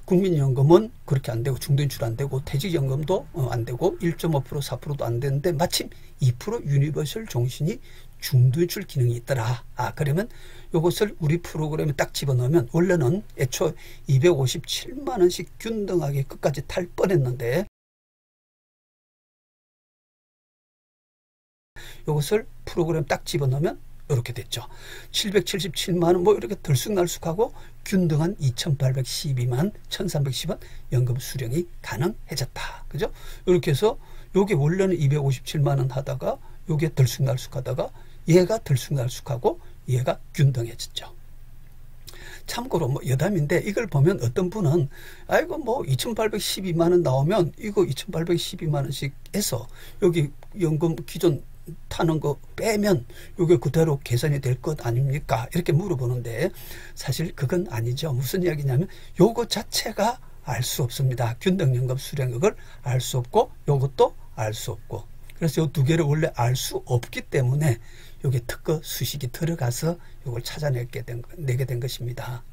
국민연금은 그렇게 안 되고 중도인출 안 되고 퇴직연금도 안 되고 1.5% 4%도 안 되는데 마침 2% 유니버설 종신이 중도인출 기능이 있더라. 그러면 이것을 우리 프로그램에 딱 집어넣으면 원래는 애초 257만 원씩 균등하게 끝까지 탈 뻔했는데 이것을 프로그램 딱 집어넣으면 이렇게 됐죠. 777만 원 뭐 이렇게 들쑥날쑥하고 균등한 2812만 1310원 연금 수령이 가능해졌다. 그죠? 이렇게 해서 요게 원래는 257만 원 하다가 요게 들쑥날쑥하다가 얘가 들쑥날쑥하고 얘가 균등해졌죠. 참고로 뭐 여담인데 이걸 보면 어떤 분은 아이고 뭐 2812만 원 나오면 이거 2812만 원씩 해서 여기 연금 기존 타는 거 빼면 이게 그대로 계산이 될 것 아닙니까? 이렇게 물어보는데 사실 그건 아니죠. 무슨 이야기냐면 요거 자체가 알 수 없습니다. 균등연금 수령액을 알 수 없고 요것도 알 수 없고 그래서 요 두 개를 원래 알 수 없기 때문에 요게 특허 수식이 들어가서 요걸 찾아내게 된 것입니다.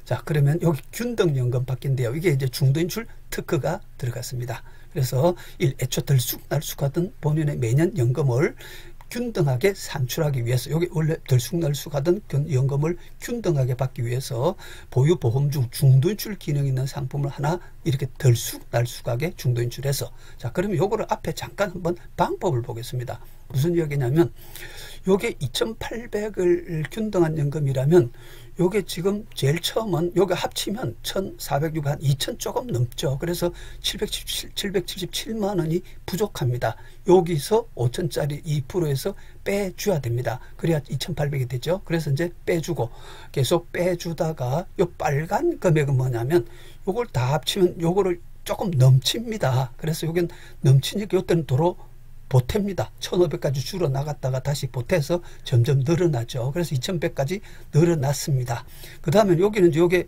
자, 그러면 여기 균등연금 바뀐데요. 이게 이제 중도인출 특허가 들어갔습니다. 그래서 애초 들쑥날쑥하던 본인의 매년 연금을 균등하게 산출하기 위해서, 여기 원래 들쑥날쑥하던 연금을 균등하게 받기 위해서 보유보험 중 중도인출 기능 있는 상품을 하나 이렇게 들쑥날쑥하게 중도인출해서, 자, 그러면 요거를 앞에 잠깐 한번 방법을 보겠습니다. 무슨 이야기냐면, 요게 2,800을 균등한 연금이라면 요게 지금 제일 처음은 요게 합치면 1,406, 한 2,000 조금 넘죠. 그래서 777만 원이 부족합니다. 여기서 5,000짜리 2%에서 빼줘야 됩니다. 그래야 2,800이 되죠. 그래서 이제 빼주고 계속 빼주다가 요 빨간 금액은 뭐냐면 요걸 다 합치면 요거를 조금 넘칩니다. 그래서 요건 넘치니까 요때는 도로 보탭니다. 1,500까지 줄어 나갔다가 다시 보태서 점점 늘어나죠. 그래서 2,100까지 늘어났습니다. 그 다음에 여기는 이제 요게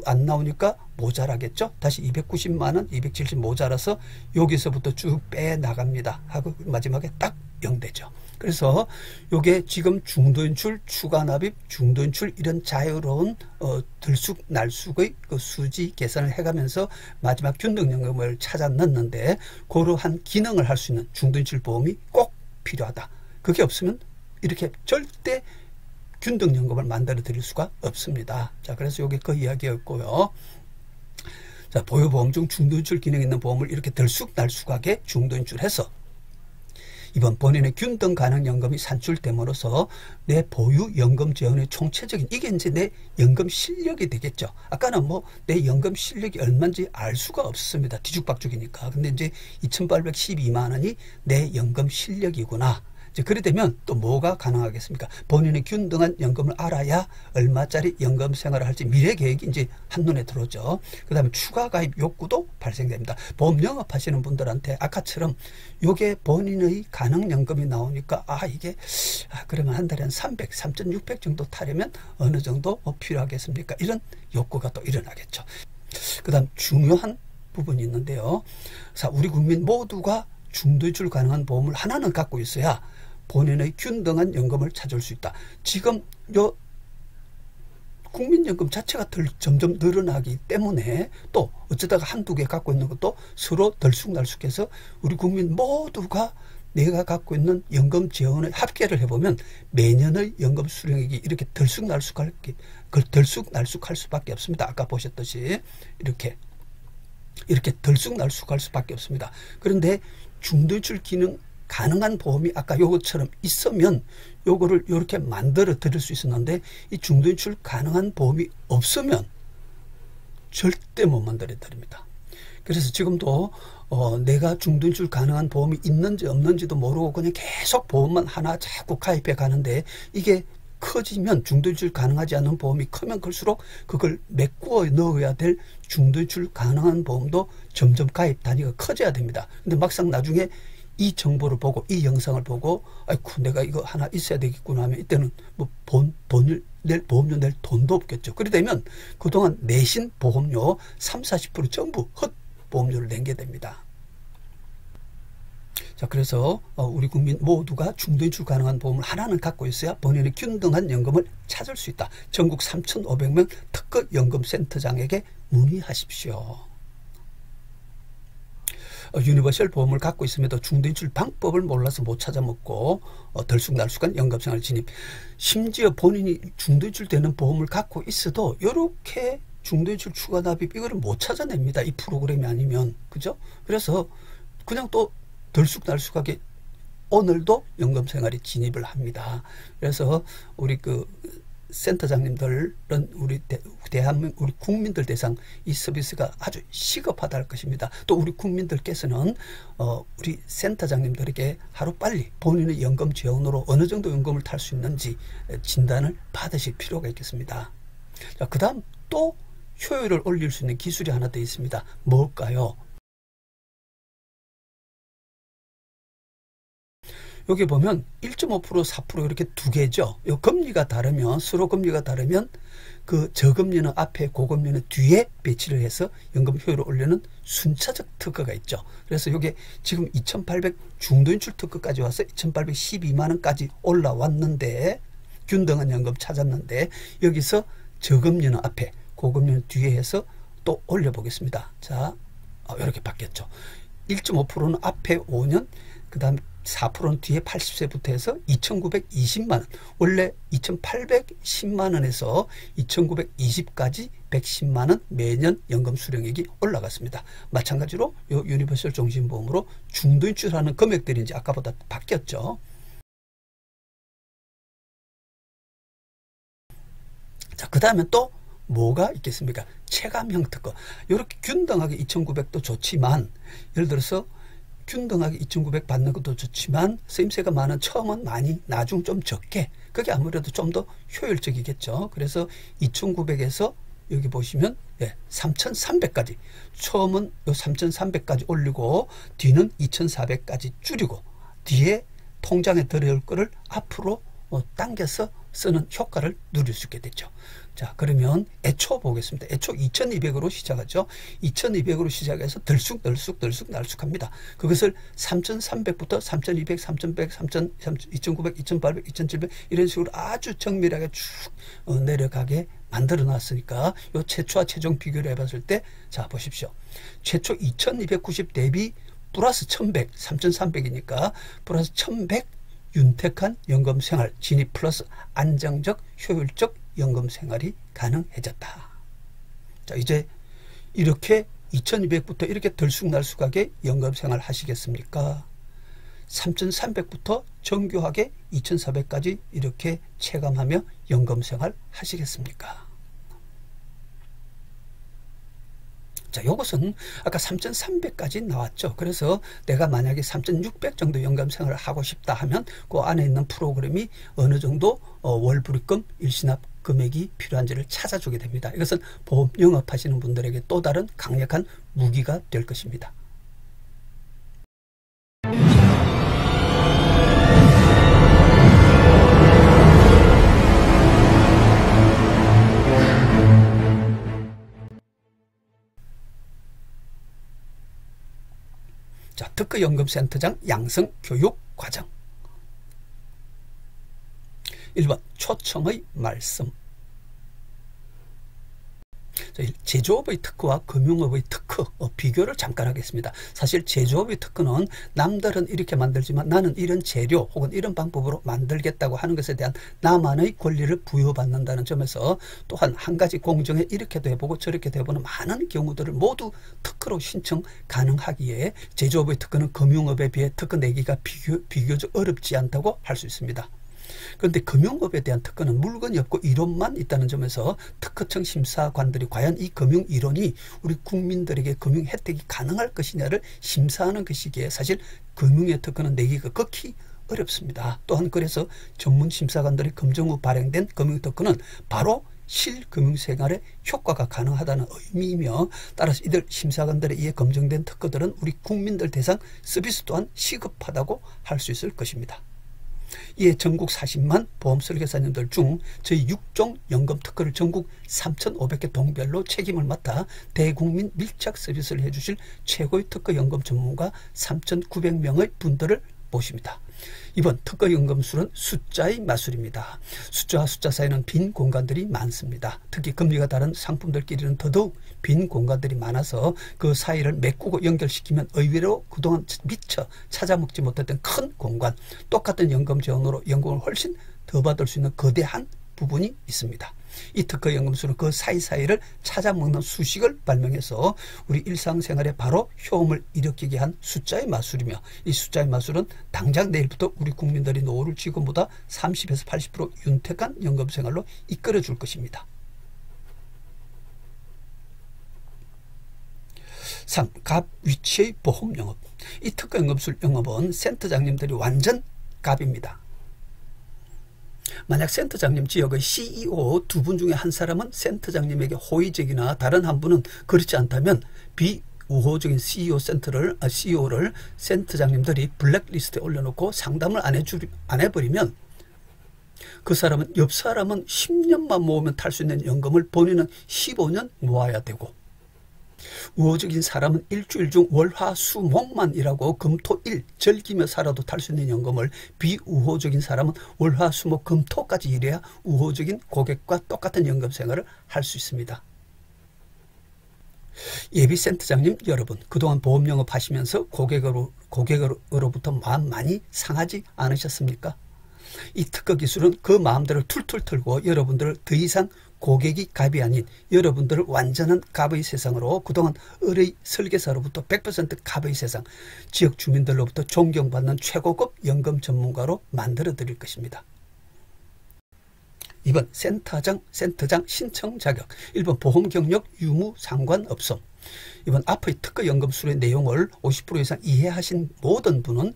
안 나오니까 모자라겠죠. 다시 290만 원, 270 모자라서 여기서부터 쭉 빼 나갑니다. 하고 마지막에 딱 0되죠. 그래서 요게 지금 중도인출, 추가납입, 중도인출 이런 자유로운 들쑥날쑥의 그 수지 계산을 해가면서 마지막 균등연금을 찾아 넣는데 그러한 기능을 할 수 있는 중도인출 보험이 꼭 필요하다. 그게 없으면 이렇게 절대 균등연금을 만들어 드릴 수가 없습니다. 자, 그래서 요게 그 이야기였고요. 자, 보유보험 중 중도인출 기능 있는 보험을 이렇게 들쑥날쑥하게 중도인출해서 이번 본인의 균등 가능 연금이 산출됨으로써 내 보유 연금 재원의 총체적인, 이게 이제 내 연금 실력이 되겠죠. 아까는 뭐 내 연금 실력이 얼마인지 알 수가 없습니다. 뒤죽박죽이니까. 근데 이제 2,812만 원이 내 연금 실력이구나. 이제 그래 되면 또 뭐가 가능하겠습니까? 본인의 균등한 연금을 알아야 얼마짜리 연금 생활을 할지 미래 계획이 이제 한눈에 들어오죠. 그 다음에 추가 가입 욕구도 발생됩니다. 보험 영업하시는 분들한테 아까처럼 요게 본인의 가능 연금이 나오니까 이게 그러면 한 달에 한 300, 3,600 정도 타려면 어느 정도 필요하겠습니까? 이런 욕구가 또 일어나겠죠. 그 다음 중요한 부분이 있는데요. 자, 우리 국민 모두가 중도인출 가능한 보험을 하나는 갖고 있어야 본인의 균등한 연금을 찾을 수 있다. 지금 요 국민연금 자체가 점점 늘어나기 때문에 또 어쩌다가 한두 개 갖고 있는 것도 서로 들쑥날쑥해서 우리 국민 모두가 내가 갖고 있는 연금 재원의 합계를 해보면 매년의 연금 수령액이 이렇게 들쑥날쑥할 수밖에 없습니다. 아까 보셨듯이 이렇게 들쑥날쑥할 수밖에 없습니다. 그런데 중도인출 기능 가능한 보험이 아까 요것처럼 있으면 요거를 이렇게 만들어 드릴 수 있었는데, 이 중도인출 가능한 보험이 없으면 절대 못 만들어 드립니다. 그래서 지금도 내가 중도인출 가능한 보험이 있는지 없는지도 모르고 그냥 계속 보험만 하나 자꾸 가입해 가는데, 이게 커지면 중도인출 가능하지 않은 보험이 크면 클수록 그걸 메꾸어 넣어야 될 중도인출 가능한 보험도 점점 가입 단위가 커져야 됩니다. 근데 막상 나중에 이 정보를 보고 이 영상을 보고 아이고 내가 이거 하나 있어야 되겠구나 하면 이때는 뭐 보험료 낼 돈도 없겠죠. 그래 되면 그동안 내신 보험료 30-40% 전부 헛 보험료를 내게 됩니다. 자, 그래서 우리 국민 모두가 중도인출 가능한 보험을 하나는 갖고 있어야 본인의 균등한 연금을 찾을 수 있다. 전국 3,500명 특허 연금센터장에게 문의하십시오. 유니버셜 보험을 갖고 있음에도 중도인출 방법을 몰라서 못 찾아먹고 들쑥날쑥한 연금생활 진입, 심지어 본인이 중도인출 되는 보험을 갖고 있어도 이렇게 중도인출 추가 납입 이거를 못 찾아냅니다. 이 프로그램이 아니면. 그죠? 그래서 그냥 또 들쑥날쑥하게 오늘도 연금생활에 진입을 합니다. 그래서 우리 센터장님들은 우리 대한민국 우리 국민들 대상 이 서비스가 아주 시급하다 할 것입니다. 또 우리 국민들께서는 우리 센터장님들에게 하루빨리 본인의 연금 재원으로 어느 정도 연금을 탈 수 있는지 진단을 받으실 필요가 있겠습니다. 자, 그 다음 또 효율을 올릴 수 있는 기술이 하나 더 있습니다. 뭘까요? 여기 보면 1.5%, 4% 이렇게 두 개죠. 요 금리가 다르면, 서로 금리가 다르면 그 저금리는 앞에, 고금리는 뒤에 배치를 해서 연금 효율을 올리는 순차적 특허가 있죠. 그래서 이게 지금 2,800 중도인출 특허까지 와서 2,812만 원까지 올라왔는데, 균등한 연금 찾았는데, 여기서 저금리는 앞에, 고금리는 뒤에 해서 또 올려보겠습니다. 자, 이렇게 바뀌었죠. 1.5%는 앞에 5년, 그 다음에 4%는 뒤에 80세부터 해서 2,920만원, 원래 2,810만원에서 2,920까지 110만원 매년 연금 수령액이 올라갔습니다. 마찬가지로 요 유니버설 종신보험으로 중도인출하는 금액들이 이제 아까보다 바뀌었죠. 자, 그 다음에 또 뭐가 있겠습니까? 체감형 특허. 이렇게 균등하게 2,900도 좋지만, 예를 들어서 균등하게 2,900 받는 것도 좋지만 세임세가 많은 처음은 많이, 나중 좀 적게, 그게 아무래도 좀 더 효율적이겠죠. 그래서 2,900에서 여기 보시면 3,300까지, 처음은 요 3,300까지 올리고 뒤는 2,400까지 줄이고 뒤에 통장에 들어올 거를 앞으로 당겨서 쓰는 효과를 누릴 수 있게 됐죠. 자, 그러면 애초 보겠습니다. 애초 2,200으로 시작하죠. 2,200으로 시작해서 들쑥날쑥합니다. 그것을 3,300부터 3,200, 3,100, 2,900, 2,800, 2,700 이런 식으로 아주 정밀하게 쭉 내려가게 만들어 놨으니까 요 최초와 최종 비교를 해봤을 때, 자, 보십시오. 최초 2,290 대비 플러스 1,100, 3,300이니까 플러스 1,100 윤택한 연금 생활 진입 플러스 안정적 효율적 연금 생활이 가능해졌다. 자, 이제 이렇게 2,200부터 이렇게 들쑥날쑥하게 연금 생활 하시겠습니까? 3,300부터 정교하게 2,400까지 이렇게 체감하며 연금 생활 하시겠습니까? 자, 요것은 아까 3,300까지 나왔죠. 그래서 내가 만약에 3,600 정도 연금 생활을 하고 싶다 하면 그 안에 있는 프로그램이 어느 정도 월불입금 일시납 금액이 필요한지를 찾아주게 됩니다. 이것은 보험 영업하시는 분들에게 또 다른 강력한 무기가 될 것입니다. 자, 특허연금센터장 양성교육과정. 1번 초청의 말씀. 제조업의 특허와 금융업의 특허 비교를 잠깐 하겠습니다. 사실 제조업의 특허는 남들은 이렇게 만들지만 나는 이런 재료 혹은 이런 방법으로 만들겠다고 하는 것에 대한 나만의 권리를 부여받는다는 점에서, 또한 한 가지 공정에 이렇게도 해보고 저렇게도 해보는 많은 경우들을 모두 특허로 신청 가능하기에 제조업의 특허는 금융업에 비해 특허 내기가 비교적 어렵지 않다고 할 수 있습니다. 그런데 금융업에 대한 특허는 물건이 없고 이론만 있다는 점에서 특허청 심사관들이 과연 이 금융 이론이 우리 국민들에게 금융 혜택이 가능할 것이냐를 심사하는 것이기에 사실 금융의 특허는 내기가 극히 어렵습니다. 또한 그래서 전문 심사관들의 검증 후 발행된 금융 특허는 바로 실금융생활에 효과가 가능하다는 의미이며, 따라서 이들 심사관들에 의해 검증된 특허들은 우리 국민들 대상 서비스 또한 시급하다고 할 수 있을 것입니다. 이에 전국 40만 보험설계사님들 중 저희 6종 연금 특허를 전국 3,500개 동별로 책임을 맡아 대국민 밀착 서비스를 해주실 최고의 특허 연금 전문가 3,900명의 분들을 모십니다. 이번 특허 연금술은 숫자의 마술입니다. 숫자와 숫자 사이에는 빈 공간들이 많습니다. 특히 금리가 다른 상품들끼리는 더더욱 빈 공간들이 많아서 그 사이를 메꾸고 연결시키면 의외로 그동안 미처 찾아먹지 못했던 큰 공간, 똑같은 연금 재원으로 연금을 훨씬 더 받을 수 있는 거대한 부분이 있습니다. 이 특허 연금술은 그 사이사이를 찾아먹는 수식을 발명해서 우리 일상생활에 바로 효험을 일으키게 한 숫자의 마술이며, 이 숫자의 마술은 당장 내일부터 우리 국민들이 노후를 지금보다 30에서 80% 윤택한 연금생활로 이끌어 줄 것입니다. 3. 갑 위치의 보험 영업. 이 특허 연금술 영업은 센터장님들이 완전 갑입니다. 만약 센터장님 지역의 CEO 두 분 중에 한 사람은 센터장님에게 호의적이나 다른 한 분은 그렇지 않다면 비우호적인 CEO를 센터장님들이 블랙리스트에 올려놓고 상담을 안 해버리면 그 사람은 옆 사람은 10년만 모으면 탈 수 있는 연금을 본인은 15년 모아야 되고, 우호적인 사람은 일주일 중 월화수목만 일하고 금토일 즐기며 살아도 탈 수 있는 연금을, 비우호적인 사람은 월화수목 금토까지 일해야 우호적인 고객과 똑같은 연금 생활을 할 수 있습니다. 예비센터장님 여러분, 그동안 보험 영업하시면서 고객으로부터 마음 많이 상하지 않으셨습니까? 이 특허 기술은 그 마음들을 툴툴 털고 여러분들을 더 이상 고객이 갑이 아닌 여러분들을 완전한 갑의 세상으로, 그동안 의뢰 설계사로부터 100% 갑의 세상, 지역 주민들로부터 존경받는 최고급 연금 전문가로 만들어 드릴 것입니다. 2번 센터장 신청 자격. 1번 보험 경력 유무 상관없음. 2번 앞의 특허 연금술의 내용을 50% 이상 이해하신 모든 분은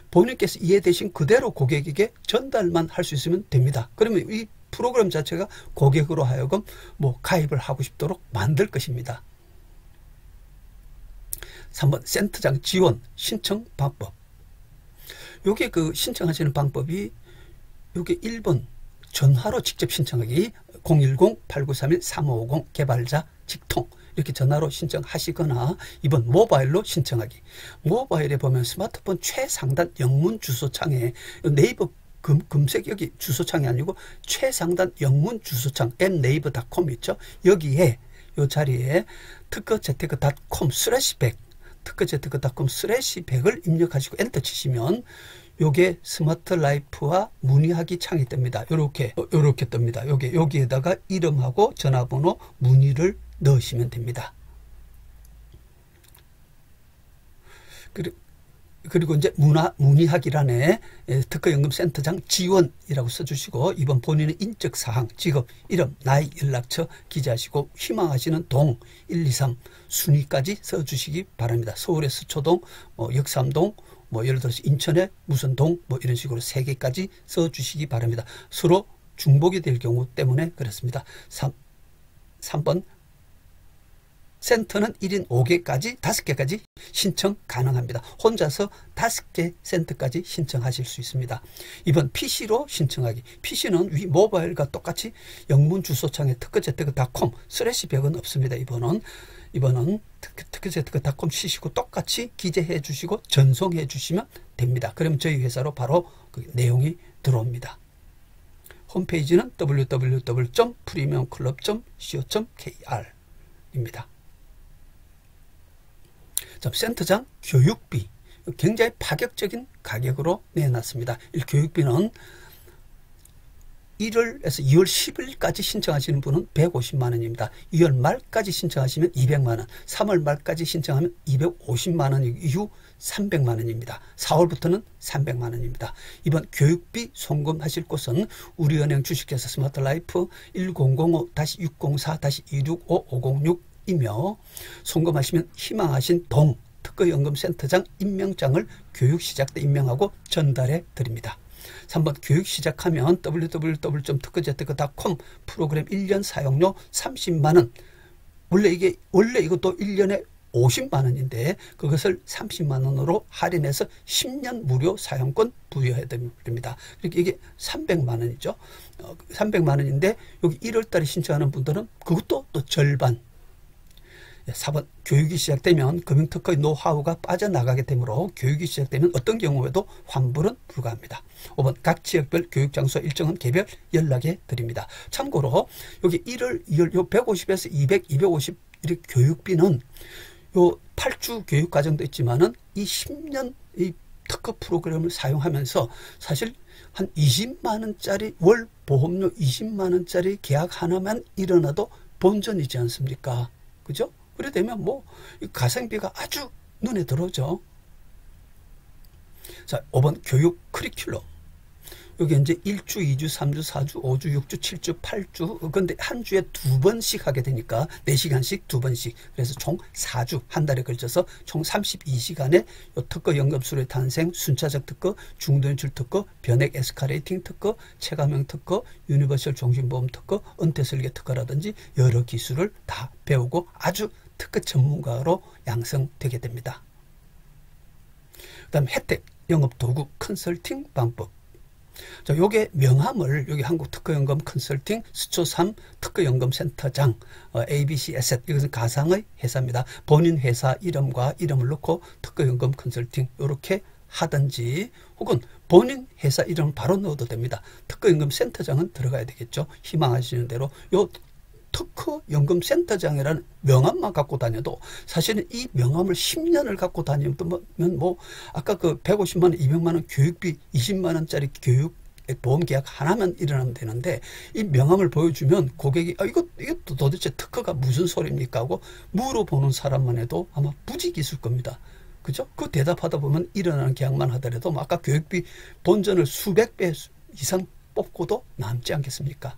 본인께서 이해되신 그대로 고객에게 전달만 할 수 있으면 됩니다. 그러면 이 프로그램 자체가 고객으로 하여금 가입을 하고 싶도록 만들 것입니다. 3번 센터장 지원 신청 방법. 요게 그 신청하시는 방법이 요게 1번 전화로 직접 신청하기, 010-8931-3550 개발자 직통 이렇게 전화로 신청하시거나, 2번 모바일로 신청하기. 모바일에 보면 스마트폰 최상단 영문 주소창에 네이버 검색, 여기 주소창이 아니고 최상단 영문 주소창 mnaver.com 있죠. 여기에 요 자리에 특허재테크.com/100 특허재테크.com/100을 입력하시고 엔터 치시면 요게 스마트 라이프와 문의하기 창이 뜹니다. 요렇게 뜹니다. 여기에다가 이름하고 전화번호 문의를 넣으시면 됩니다. 그리고 이제 문의하기란에 특허연금센터장 지원이라고 써주시고, 이번 본인의 인적사항, 직업, 이름, 나이, 연락처 기재하시고 희망하시는 동 1, 2, 3 순위까지 써주시기 바랍니다. 서울의 서초동, 역삼동, 예를 들어서 인천의 무슨 동 이런 식으로 3개까지 써주시기 바랍니다. 서로 중복이 될 경우 때문에 그렇습니다. 3번 센터는 1인 5개까지 5개까지 신청 가능합니다. 혼자서 5개 센터까지 신청하실 수 있습니다. 2번 PC로 신청하기. PC는 위 모바일과 똑같이 영문 주소창에 특허재테크.com/100은 없습니다. 이번은 특허재테크.com 치시고 똑같이 기재해 주시고 전송해 주시면 됩니다. 그럼 저희 회사로 바로 그 내용이 들어옵니다. 홈페이지는 www.premiumclub.co.kr 입니다. 센터장 교육비 굉장히 파격적인 가격으로 내놨습니다. 이 교육비는 1월에서 2월 10일까지 신청하시는 분은 150만 원입니다. 2월 말까지 신청하시면 200만 원, 3월 말까지 신청하면 250만 원 이후 300만 원입니다. 4월부터는 300만 원입니다. 이번 교육비 송금하실 곳은 우리은행 주식회사 스마트라이프 1005-604-265-506이며 송금하시면 희망하신 동 특허연금센터장 임명장을 교육 시작 때 임명하고 전달해 드립니다. 3번 교육 시작하면 www.특허재테크.com 프로그램 1년 사용료 30만 원. 원래 이것도 1년에 50만 원인데 그것을 30만 원으로 할인해서 10년 무료 사용권 부여해 드립니다. 그러니까 이게 300만 원이죠. 300만 원인데 여기 1월 달에 신청하는 분들은 그것도 또 절반. 4번 교육이 시작되면 금융특허의 노하우가 빠져나가게 되므로 교육이 시작되면 어떤 경우에도 환불은 불가합니다. 5번 각 지역별 교육장소 일정은 개별 연락해 드립니다. 참고로 여기 1월, 2월 요 150에서 200, 250 이렇게 교육비는 요 8주 교육과정도 있지만은 이 10년 이 특허 프로그램을 사용하면서 사실 한 20만 원짜리 월 보험료 20만 원짜리 계약 하나만 일어나도 본전이지 않습니까? 그죠? 그래 되면 가성비가 아주 눈에 들어오죠. 자, 5번 교육 커리큘럼. 여기 이제 1주, 2주, 3주, 4주, 5주, 6주, 7주, 8주. 근데 한 주에 2번씩 하게 되니까 4시간씩 2번씩. 그래서 총 4주, 한 달에 걸쳐서 총 32시간에 특허 연금술의 탄생, 순차적 특허, 중도연출 특허, 변액 에스카레이팅 특허, 체감형 특허, 유니버설 종신보험 특허, 은퇴설계 특허라든지 여러 기술을 다 배우고 아주 특허 전문가로 양성되게 됩니다. 그 다음 혜택, 영업도구, 컨설팅 방법. 자, 요게 명함을 여기 한국특허연금 컨설팅 수초 3 특허연금센터장 ABC 에셋, 이것은 가상의 회사입니다. 본인 회사 이름과 이름을 넣고 특허연금 컨설팅 이렇게 하든지 혹은 본인 회사 이름을 바로 넣어도 됩니다. 특허연금센터장은 들어가야 되겠죠. 희망하시는 대로 요 특허연금센터장이라는 명함만 갖고 다녀도 사실은 이 명함을 10년을 갖고 다니면 뭐 아까 그 150만 원, 200만 원 교육비 20만 원짜리 교육 보험 계약 하나만 일어나면 되는데 이 명함을 보여주면 고객이 이거 도대체 특허가 무슨 소리입니까 하고 물어보는 사람만 해도 아마 부직이 있을 겁니다. 그죠? 그 대답하다 보면 일어나는 계약만 하더라도 뭐 아까 교육비 본전을 수백 배 이상 뽑고도 남지 않겠습니까?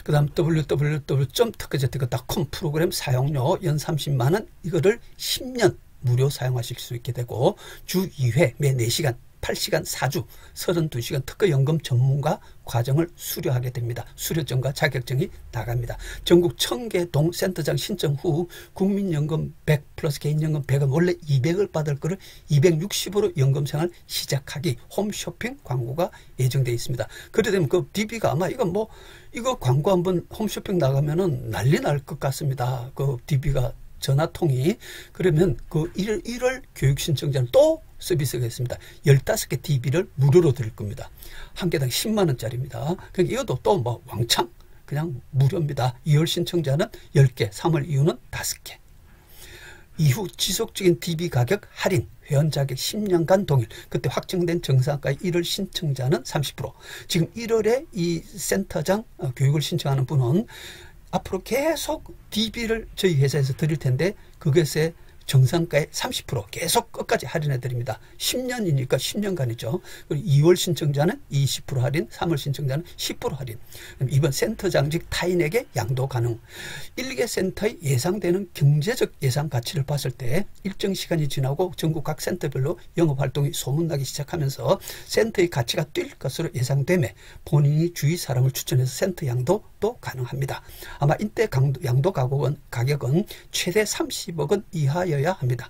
그 다음 www.특허제특허.com 프로그램 사용료 연 30만 원 이거를 10년 무료 사용하실 수 있게 되고 주 2회 매 4시간 8시간 4주 32시간 특허연금 전문가 과정을 수료하게 됩니다. 수료증과 자격증이 나갑니다. 전국 1000개 동 센터장 신청 후 국민연금 100 플러스 개인연금 100은 원래 200을 받을 거를 260으로 연금생활 시작하기 홈쇼핑 광고가 예정되어 있습니다. 그래 되면 그 DB가 아마 이거 광고 한번 홈쇼핑 나가면은 난리 날 것 같습니다. 그 DB가 전화통이. 그러면 그 1월 교육 신청자는 또 서비스가 있습니다. 15개 DB를 무료로 드릴 겁니다. 한 개당 10만 원짜리입니다. 그러니까 이것도 또 뭐 왕창 그냥 무료입니다. 2월 신청자는 10개, 3월 이후는 5개. 이후 지속적인 DB 가격 할인, 회원 자격 10년간 동일. 그때 확정된 정상가의 1월 신청자는 30%. 지금 1월에 이 센터장 교육을 신청하는 분은 앞으로 계속 DB를 저희 회사에서 드릴 텐데 그것의 정상가의 30% 계속 끝까지 할인해 드립니다. 10년이니까 10년간이죠. 그리고 2월 신청자는 20% 할인, 3월 신청자는 10% 할인. 이번 센터장직 타인에게 양도 가능. 1개 센터의 예상되는 경제적 예상 가치를 봤을 때 일정 시간이 지나고 전국 각 센터별로 영업활동이 소문나기 시작하면서 센터의 가치가 뛸 것으로 예상되며 본인이 주위 사람을 추천해서 센터 양도도 가능합니다. 아마 이때 양도 가격은 최대 30억 원 이하여야 합니다.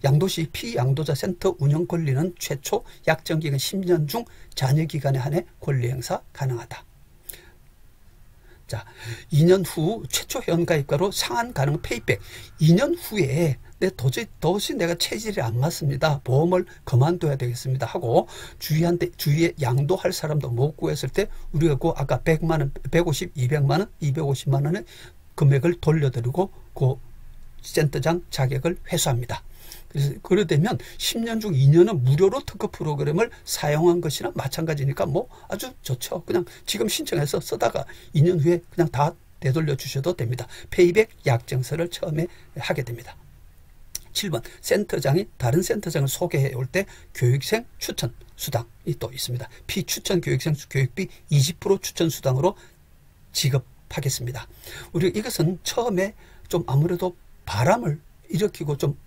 양도시 피양도자 센터 운영 권리는 최초 약정기간 10년 중 잔여기간에 한해 권리 행사 가능하다. 자, 2년 후 최초 회원가입가로 상한 가능 페이백. 2년 후에 도저히 내가 체질이 안 맞습니다. 보험을 그만둬야 되겠습니다. 하고 주위에 양도할 사람도 못 구했을 때 우리가 그 아까 100만 원, 150, 200만 원, 250만 원의 금액을 돌려드리고 그 센터장 자격을 회수합니다. 그래서 그러되면 10년 중 2년은 무료로 특허 프로그램을 사용한 것이나 마찬가지니까 뭐 아주 좋죠. 그냥 지금 신청해서 쓰다가 2년 후에 그냥 다 되돌려 주셔도 됩니다. 페이백 약정서를 처음에 하게 됩니다. 7번 센터장이 다른 센터장을 소개해 올 때 교육생 추천 수당이 또 있습니다. 피추천 교육생 교육비 20% 추천 수당으로 지급하겠습니다. 우리가 이것은 처음에 좀 아무래도 바람을 일으키고 좀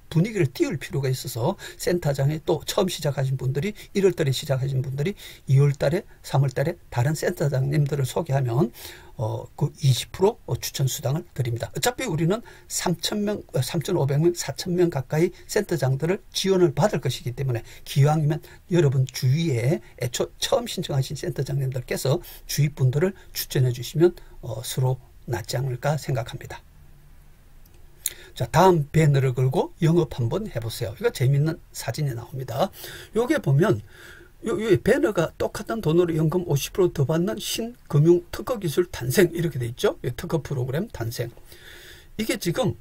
분위기를 띄울 필요가 있어서 센터장에 또 처음 시작하신 분들이 1월 달에 시작하신 분들이 2월 달에 3월 달에 다른 센터장님들을 소개하면 그 20% 추천 수당을 드립니다. 어차피 우리는 3,000명, 3,500명, 4,000명 가까이 센터장들을 지원을 받을 것이기 때문에 기왕이면 여러분 주위에 애초 처음 신청하신 센터장님들께서 주위 분들을 추천해 주시면 서로 낫지 않을까 생각합니다. 자, 다음 배너를 걸고 영업 한번 해보세요. 이거 재밌는 사진이 나옵니다. 요게 보면 요 배너가 똑같은 돈으로 연금 50% 더 받는 신금융 특허기술 탄생 이렇게 돼 있죠. 특허 프로그램 탄생. 이게 지금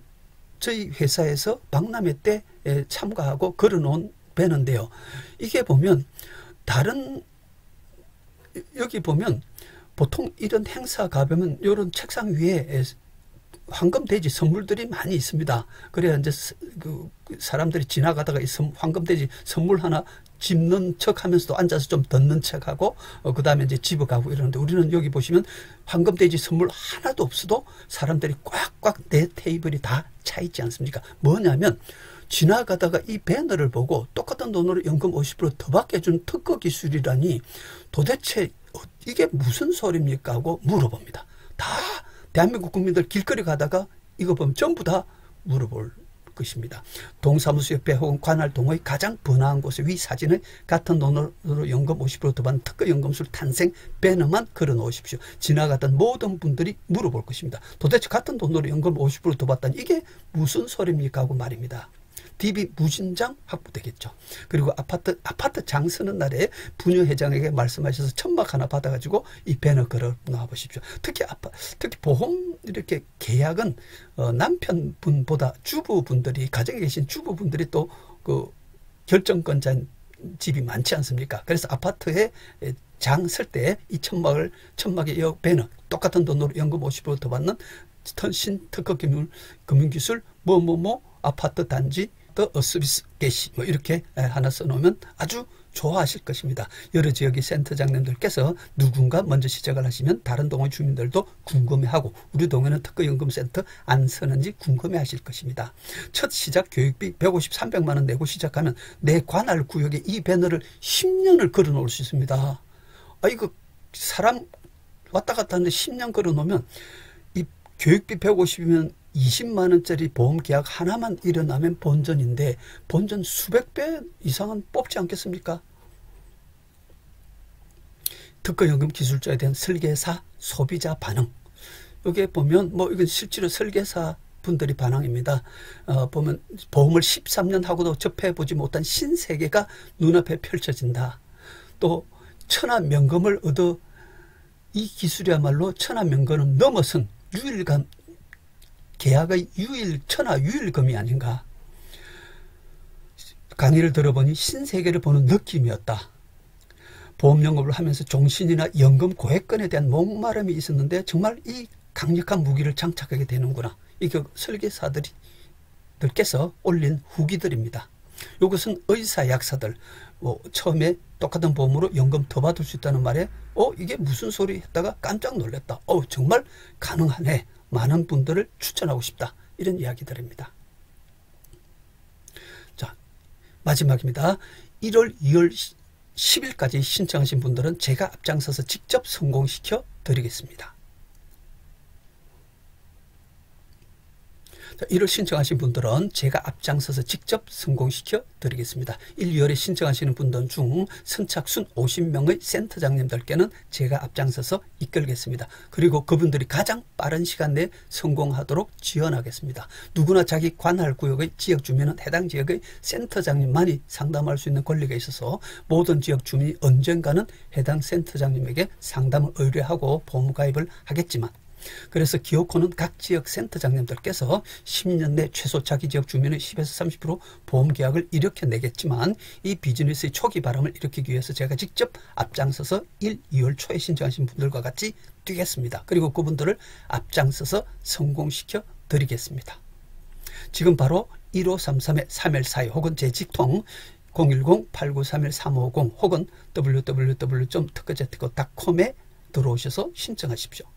저희 회사에서 박람회 때 참가하고 걸어놓은 배너인데요. 이게 보면 여기 보면 보통 이런 행사 가보면 이런 책상 위에 황금돼지 선물들이 많이 있습니다. 그래야 이제 사람들이 지나가다가 이 황금돼지 선물 하나 집는 척 하면서도 앉아서 좀 듣는 척 하고 그 다음에 이제 집어가고 이러는데 우리는 여기 보시면 황금돼지 선물 하나도 없어도 사람들이 꽉꽉 내 테이블이 다 차 있지 않습니까? 뭐냐면 지나가다가 이 배너를 보고 똑같은 돈으로 연금 50% 더 받게 해준 특허 기술이라니 도대체 이게 무슨 소리입니까? 하고 물어봅니다. 다 대한민국 국민들 길거리 가다가 이거 보면 전부 다 물어볼 것입니다. 동사무소협회 혹은 관할동의 가장 번화한 곳에 위 사진을 같은 돈으로 연금 50% 더 받는 특허연금술 탄생 배너만 걸어 놓으십시오. 지나가던 모든 분들이 물어볼 것입니다. 도대체 같은 돈으로 연금 50% 더 받다니 이게 무슨 소리입니까? 하고 말입니다. DB 무진장 확보되겠죠. 그리고 아파트 장 서는 날에 부녀회장에게 말씀하셔서 천막 하나 받아가지고 이 배너 걸어 놓아 보십시오. 특히 보험 이렇게 계약은 남편분보다 주부분들이, 가정에 계신 주부분들이 또 그 결정권자인 집이 많지 않습니까? 그래서 아파트에 장 쓸 때 이 천막에 이 배너 똑같은 돈으로 연금 50% 더 받는 신특허 금융기술 뭐뭐뭐 아파트 단지 더 서비스 개시 뭐 이렇게 하나 써놓으면 아주 좋아하실 것입니다. 여러 지역의 센터장님들께서 누군가 먼저 시작을 하시면 다른 동의 주민들도 궁금해하고 우리 동에는 특허연금센터 안 서는지 궁금해하실 것입니다. 첫 시작 교육비 150, 300만 원 내고 시작하면 내 관할 구역에 이 배너를 10년을 걸어 놓을 수 있습니다. 이거 사람 왔다 갔다 하는데 10년 걸어 놓으면 이 교육비 150이면 20만 원짜리 보험 계약 하나만 일어나면 본전인데 본전 수백 배 이상은 뽑지 않겠습니까? 특허연금 기술자에 대한 설계사 소비자 반응. 여기에 보면 뭐 이건 실제로 설계사 분들이 반항입니다. 보면 보험을 13년 하고도 접해보지 못한 신세계가 눈앞에 펼쳐진다. 또 천하명금을 얻어 이 기술이야말로 천하명금을 넘어선 유일감, 계약의 천하 유일금이 아닌가. 강의를 들어보니 신세계를 보는 느낌이었다. 보험연금을 하면서 종신이나 연금 고액권에 대한 목마름이 있었는데 정말 이 강력한 무기를 장착하게 되는구나. 이게 설계사들께서 올린 후기들입니다. 이것은 의사, 약사들 처음에 똑같은 보험으로 연금 더 받을 수 있다는 말에 이게 무슨 소리 했다가 깜짝 놀랐다. 정말 가능하네. 많은 분들을 추천하고 싶다. 이런 이야기들입니다. 자, 마지막입니다. 1월, 2월 10일까지 신청하신 분들은 제가 앞장서서 직접 성공시켜 드리겠습니다. 자, 1월 신청하신 분들은 제가 앞장서서 직접 성공시켜 드리겠습니다. 1, 2월에 신청하시는 분들 중 선착순 50명의 센터장님들께는 제가 앞장서서 이끌겠습니다. 그리고 그분들이 가장 빠른 시간 내에 성공하도록 지원하겠습니다. 누구나 자기 관할 구역의 지역 주민은 해당 지역의 센터장님만이 상담할 수 있는 권리가 있어서 모든 지역 주민이 언젠가는 해당 센터장님에게 상담을 의뢰하고 보험 가입을 하겠지만, 그래서 기어코는 각 지역 센터장님들께서 10년 내 최소 자기 지역 주민의 10에서 30% 보험 계약을 일으켜내겠지만 이 비즈니스의 초기 바람을 일으키기 위해서 제가 직접 앞장서서 1, 2월 초에 신청하신 분들과 같이 뛰겠습니다. 그리고 그분들을 앞장서서 성공시켜 드리겠습니다. 지금 바로 1533-3142 혹은 제 직통 010-8931-350 혹은 www.특허제특허.com에 들어오셔서 신청하십시오.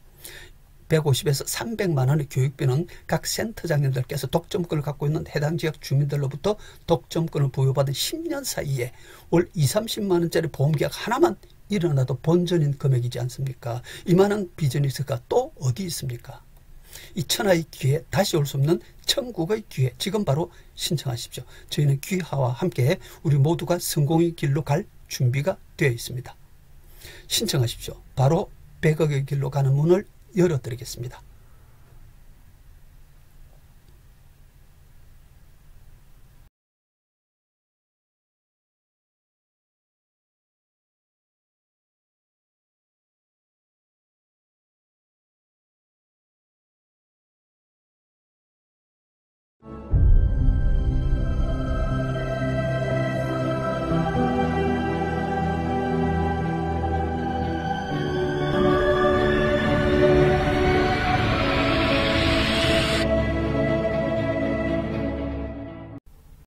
150에서 300만 원의 교육비는 각 센터장님들께서 독점권을 갖고 있는 해당 지역 주민들로부터 독점권을 부여받은 10년 사이에 월 20, 30만 원짜리 보험계약 하나만 일어나도 본전인 금액이지 않습니까? 이만한 비즈니스가 또 어디 있습니까? 이 천하의 기회, 다시 올 수 없는 천국의 기회, 지금 바로 신청하십시오. 저희는 귀하와 함께 우리 모두가 성공의 길로 갈 준비가 되어 있습니다. 신청하십시오. 바로 100억의 길로 가는 문을 열어드리겠습니다.